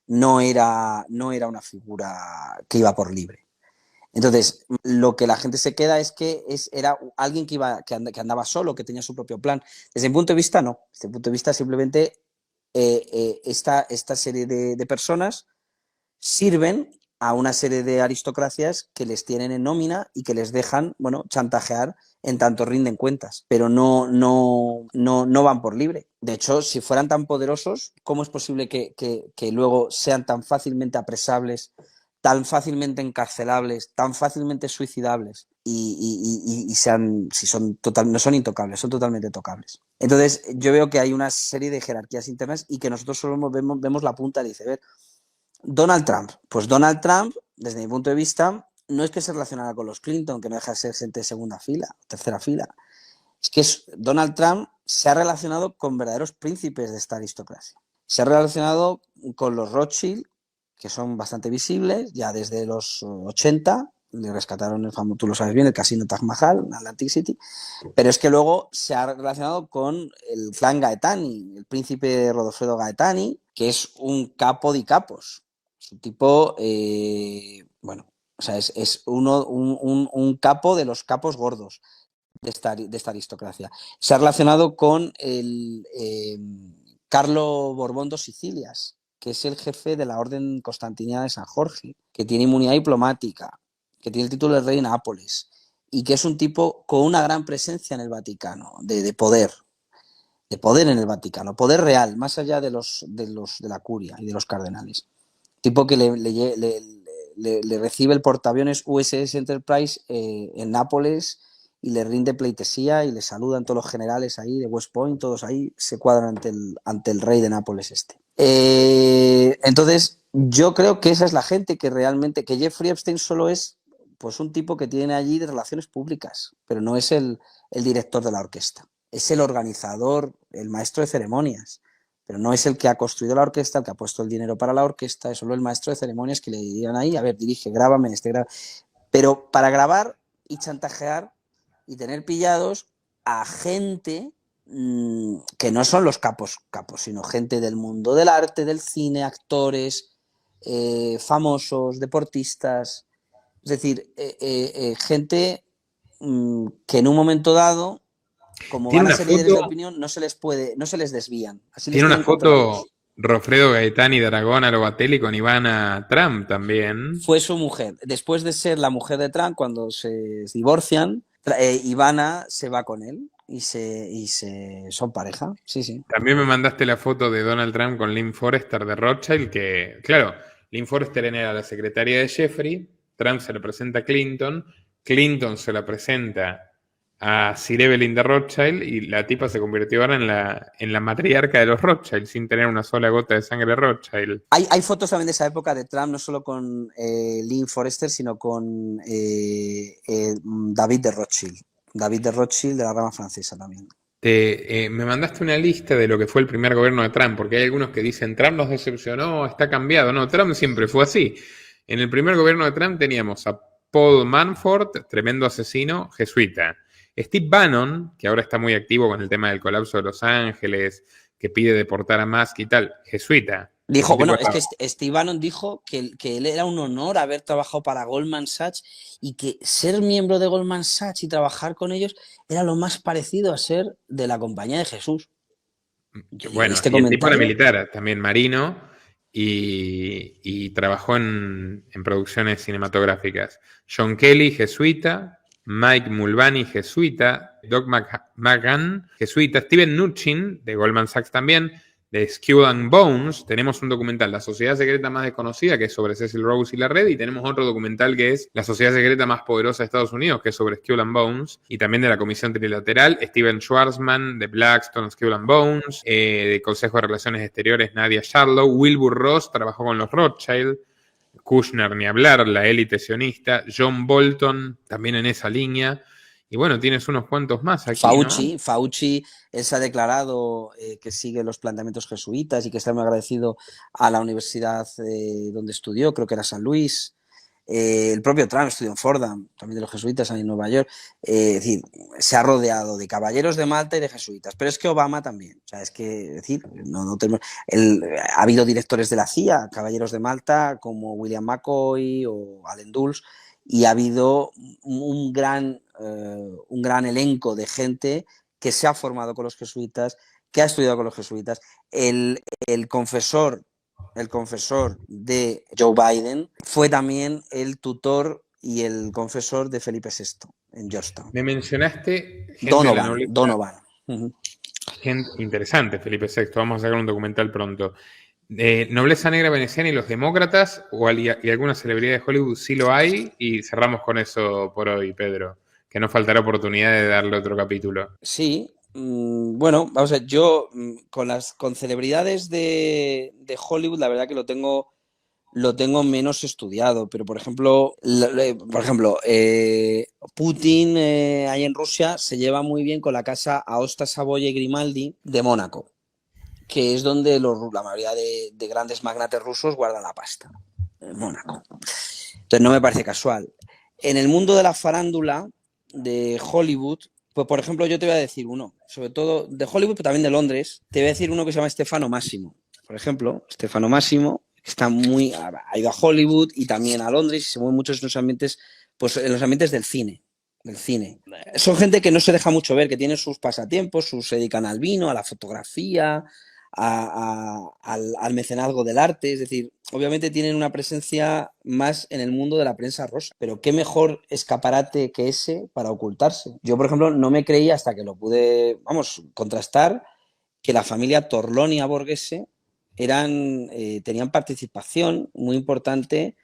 no era una figura que iba por libre. Entonces, lo que la gente se queda es que era alguien que andaba solo, que tenía su propio plan. Desde mi punto de vista, no. Desde mi punto de vista, simplemente esta serie de personas sirven a una serie de aristocracias que les tienen en nómina y que les dejan, bueno, chantajear en tanto rinden cuentas, pero no van por libre. De hecho, si fueran tan poderosos, ¿cómo es posible que luego sean tan fácilmente apresables, tan fácilmente encarcelables, tan fácilmente suicidables y sean, no son intocables, son totalmente tocables? Entonces, yo veo que hay una serie de jerarquías internas y que nosotros solo vemos la punta del iceberg. Donald Trump. Pues Donald Trump, desde mi punto de vista, no es que se relacionara con los Clinton, que no deja de ser gente de segunda fila, tercera fila. Es que Donald Trump se ha relacionado con verdaderos príncipes de esta aristocracia. Se ha relacionado con los Rothschild, que son bastante visibles, ya desde los 80, le rescataron el famoso, tú lo sabes bien, el casino Taj Mahal, en Atlantic City, pero es que luego se ha relacionado con el clan Gaetani, el príncipe Rodolfo Gaetani, que es un capo de capos. Es un tipo, bueno, o sea, es un capo de los capos gordos de esta aristocracia. Se ha relacionado con el Carlo Borbón dos Sicilias, que es el jefe de la Orden Constantiniana de San Jorge, que tiene inmunidad diplomática, que tiene el título de rey de Nápoles y que es un tipo con una gran presencia en el Vaticano, de poder en el Vaticano, poder real, más allá de la curia y de los cardenales. Tipo que le recibe el portaaviones USS Enterprise en Nápoles y le rinde pleitesía y le saludan todos los generales ahí de West Point, todos ahí se cuadran ante el rey de Nápoles este. Entonces, yo creo que esa es la gente que realmente, que Jeffrey Epstein solo es pues un tipo que tiene allí de relaciones públicas, pero no es el director de la orquesta. Es el organizador, el maestro de ceremonias, pero no es el que ha construido la orquesta, el que ha puesto el dinero para la orquesta, es solo el maestro de ceremonias que le dirían ahí, a ver, dirige, grábame Pero para grabar y chantajear y tener pillados a gente que no son los capos, sino gente del mundo del arte, del cine, actores, famosos, deportistas, es decir, gente que en un momento dado, como van a ser líderes de opinión, no se les desvían. Así tiene una foto Rofredo Gaetani de Aragona Lobatelli con Ivana Trump también. Fue su mujer. Después de ser la mujer de Trump, cuando se divorcian, Ivana se va con él y son pareja. Sí, sí. También me mandaste la foto de Donald Trump con Lynn Forrester de Rothschild, que, claro, Lynn Forrester era la secretaria de Jeffrey, Trump se la presenta a Clinton se la presenta a Sir Evelyn de Rothschild y la tipa se convirtió ahora en la matriarca de los Rothschild sin tener una sola gota de sangre de Rothschild. Hay fotos también de esa época de Trump, no solo con Lynn Forrester, sino con David de Rothschild. David de Rothschild de la rama francesa también. Me mandaste una lista de lo que fue el primer gobierno de Trump, porque hay algunos que dicen Trump nos decepcionó, está cambiado. No, Trump siempre fue así. En el primer gobierno de Trump teníamos a Paul Manafort, tremendo asesino, jesuita. Steve Bannon, que ahora está muy activo con el tema del colapso de Los Ángeles, que pide deportar a Musk y tal, jesuita. Dijo, bueno, es que Steve Bannon dijo que él era un honor haber trabajado para Goldman Sachs y que ser miembro de Goldman Sachs y trabajar con ellos era lo más parecido a ser de la Compañía de Jesús. Bueno, y el tipo era militar, también marino, y trabajó en producciones cinematográficas. John Kelly, jesuita, Mike Mulvaney, jesuita, Doug McGahn, jesuita, Steven Mnuchin, de Goldman Sachs también, de Skull and Bones, tenemos un documental, La Sociedad Secreta Más Desconocida, que es sobre Cecil Rhodes y la red, y tenemos otro documental que es La Sociedad Secreta Más Poderosa de Estados Unidos, que es sobre Skull and Bones, y también de la Comisión Trilateral, Steven Schwarzman, de Blackstone, Skull and Bones, de Consejo de Relaciones Exteriores, Nadia Sharlow, Wilbur Ross trabajó con los Rothschild, Kushner ni hablar, la élite sionista, John Bolton también en esa línea, y bueno, tienes unos cuantos más aquí, Fauci, él se ha declarado que sigue los planteamientos jesuitas y que está muy agradecido a la universidad donde estudió, creo que era San Luis. El propio Trump estudió en Fordham, también de los jesuitas en Nueva York. Es decir, se ha rodeado de caballeros de Malta y de jesuitas. Pero es que Obama también. O sea, es que, es decir, no tenemos, ha habido directores de la CIA, caballeros de Malta, como William McCoy o Allen Dulles, y ha habido un gran elenco de gente que se ha formado con los jesuitas, que ha estudiado con los jesuitas. El confesor de Joe Biden fue también el tutor y el confesor de Felipe VI en Georgetown. Me mencionaste Donovan. Uh-huh. Gente interesante, Felipe VI. Vamos a sacar un documental pronto. Nobleza negra veneciana y los demócratas, y alguna celebridad de Hollywood sí lo hay, y cerramos con eso por hoy, Pedro, que no faltará oportunidad de darle otro capítulo. Sí, bueno, vamos a ver, yo con celebridades de Hollywood, la verdad que lo tengo menos estudiado, pero por ejemplo, Putin ahí en Rusia se lleva muy bien con la casa Aosta Savoia y Grimaldi de Mónaco, que es donde la mayoría de grandes magnates rusos guardan la pasta, en Mónaco. Entonces no me parece casual. En el mundo de la farándula de Hollywood, pues por ejemplo yo te voy a decir uno, sobre todo de Hollywood, pero también de Londres, te voy a decir uno que se llama Stefano Massimo. Por ejemplo, Stefano Massimo ha ido a Hollywood y también a Londres y se mueve mucho en los ambientes, pues en los ambientes del cine. Son gente que no se deja mucho ver, que tienen sus pasatiempos, se dedican al vino, a la fotografía, al mecenazgo del arte, es decir, obviamente tienen una presencia más en el mundo de la prensa rosa, pero qué mejor escaparate que ese para ocultarse. Yo, por ejemplo, no me creía hasta que lo pude, contrastar, que la familia Torlonia Borghese tenían participación muy importante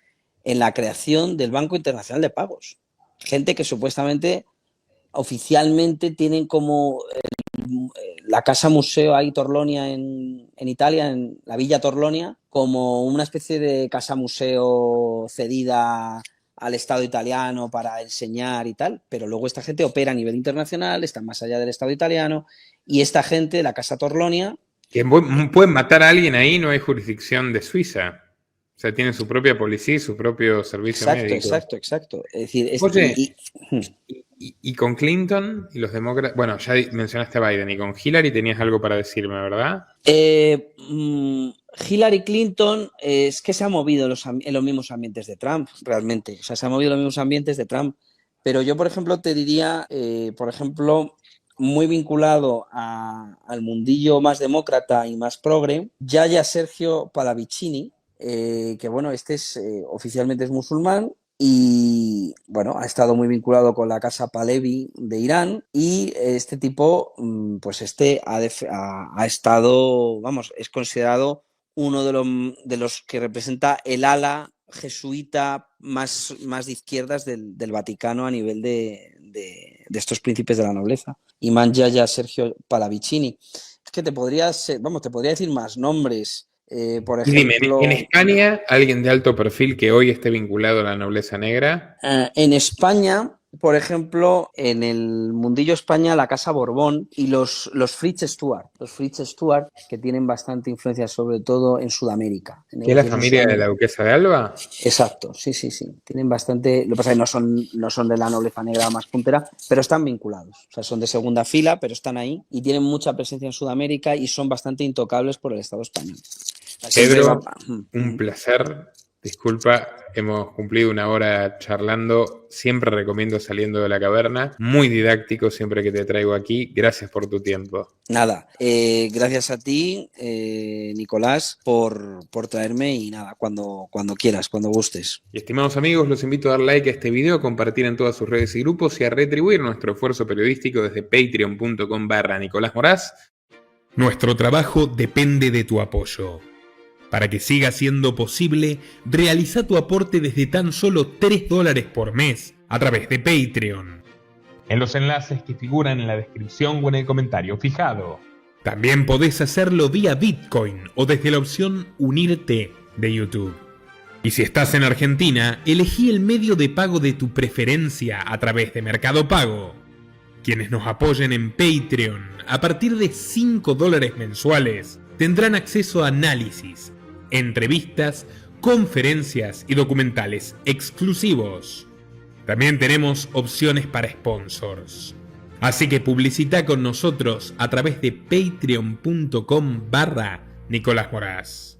en la creación del Banco Internacional de Pagos. Gente que supuestamente, oficialmente, tienen como la casa museo ahí Torlonia en Italia, en la Villa Torlonia, como una especie de casa museo cedida al Estado italiano para enseñar y tal, pero luego esta gente opera a nivel internacional, está más allá del Estado italiano, y esta gente, la casa Torlonia... Que pueden matar a alguien ahí, no hay jurisdicción de Suiza. O sea, tienen su propia policía y su propio servicio médico. Exacto. Es decir, oye, y con Clinton y los demócratas... Bueno, ya mencionaste a Biden. Y con Hillary tenías algo para decirme, ¿verdad? Hillary Clinton es que se ha movido en los mismos ambientes de Trump, realmente. O sea, se ha movido en los mismos ambientes de Trump. Pero yo, por ejemplo, te diría, muy vinculado al mundillo más demócrata y más progre, Yahya Sergio Palavicini, que bueno, oficialmente es musulmán y bueno, ha estado muy vinculado con la casa Pahlavi de Irán, y este tipo, pues ha estado, es considerado uno de los que representa el ala jesuita más de izquierdas del Vaticano a nivel de estos príncipes de la nobleza. Imán Yahya Sergio Palavicini. Es que te podría decir más nombres. Por ejemplo, dime, ¿en España alguien de alto perfil que hoy esté vinculado a la nobleza negra? En España, por ejemplo, en el mundillo España, la Casa Borbón y los Fritz Stuart. Los Fritz Stuart, que tienen bastante influencia, sobre todo en Sudamérica. ¿Qué es la familia de la duquesa de Alba? Exacto, sí. Tienen bastante. Lo que pasa es que no son de la nobleza negra más puntera, pero están vinculados. O sea, son de segunda fila, pero están ahí y tienen mucha presencia en Sudamérica y son bastante intocables por el Estado español. Pedro, un placer. Disculpa, hemos cumplido una hora charlando. Siempre recomiendo Saliendo de la Caverna. Muy didáctico siempre que te traigo aquí. Gracias por tu tiempo. Nada, gracias a ti, Nicolás, por traerme, y nada, cuando quieras, cuando gustes. Y estimados amigos, los invito a dar like a este video, a compartir en todas sus redes y grupos y a retribuir nuestro esfuerzo periodístico desde patreon.com/Nicolás Moraz. Nuestro trabajo depende de tu apoyo. Para que siga siendo posible, realiza tu aporte desde tan solo $3 por mes a través de Patreon, en los enlaces que figuran en la descripción o en el comentario fijado. También podés hacerlo vía Bitcoin o desde la opción Unirte de YouTube. Y si estás en Argentina, elegí el medio de pago de tu preferencia a través de Mercado Pago. Quienes nos apoyen en Patreon a partir de $5 mensuales tendrán acceso a análisis, entrevistas, conferencias y documentales exclusivos. También tenemos opciones para sponsors. Así que publicita con nosotros a través de patreon.com/Nicolás Moraz.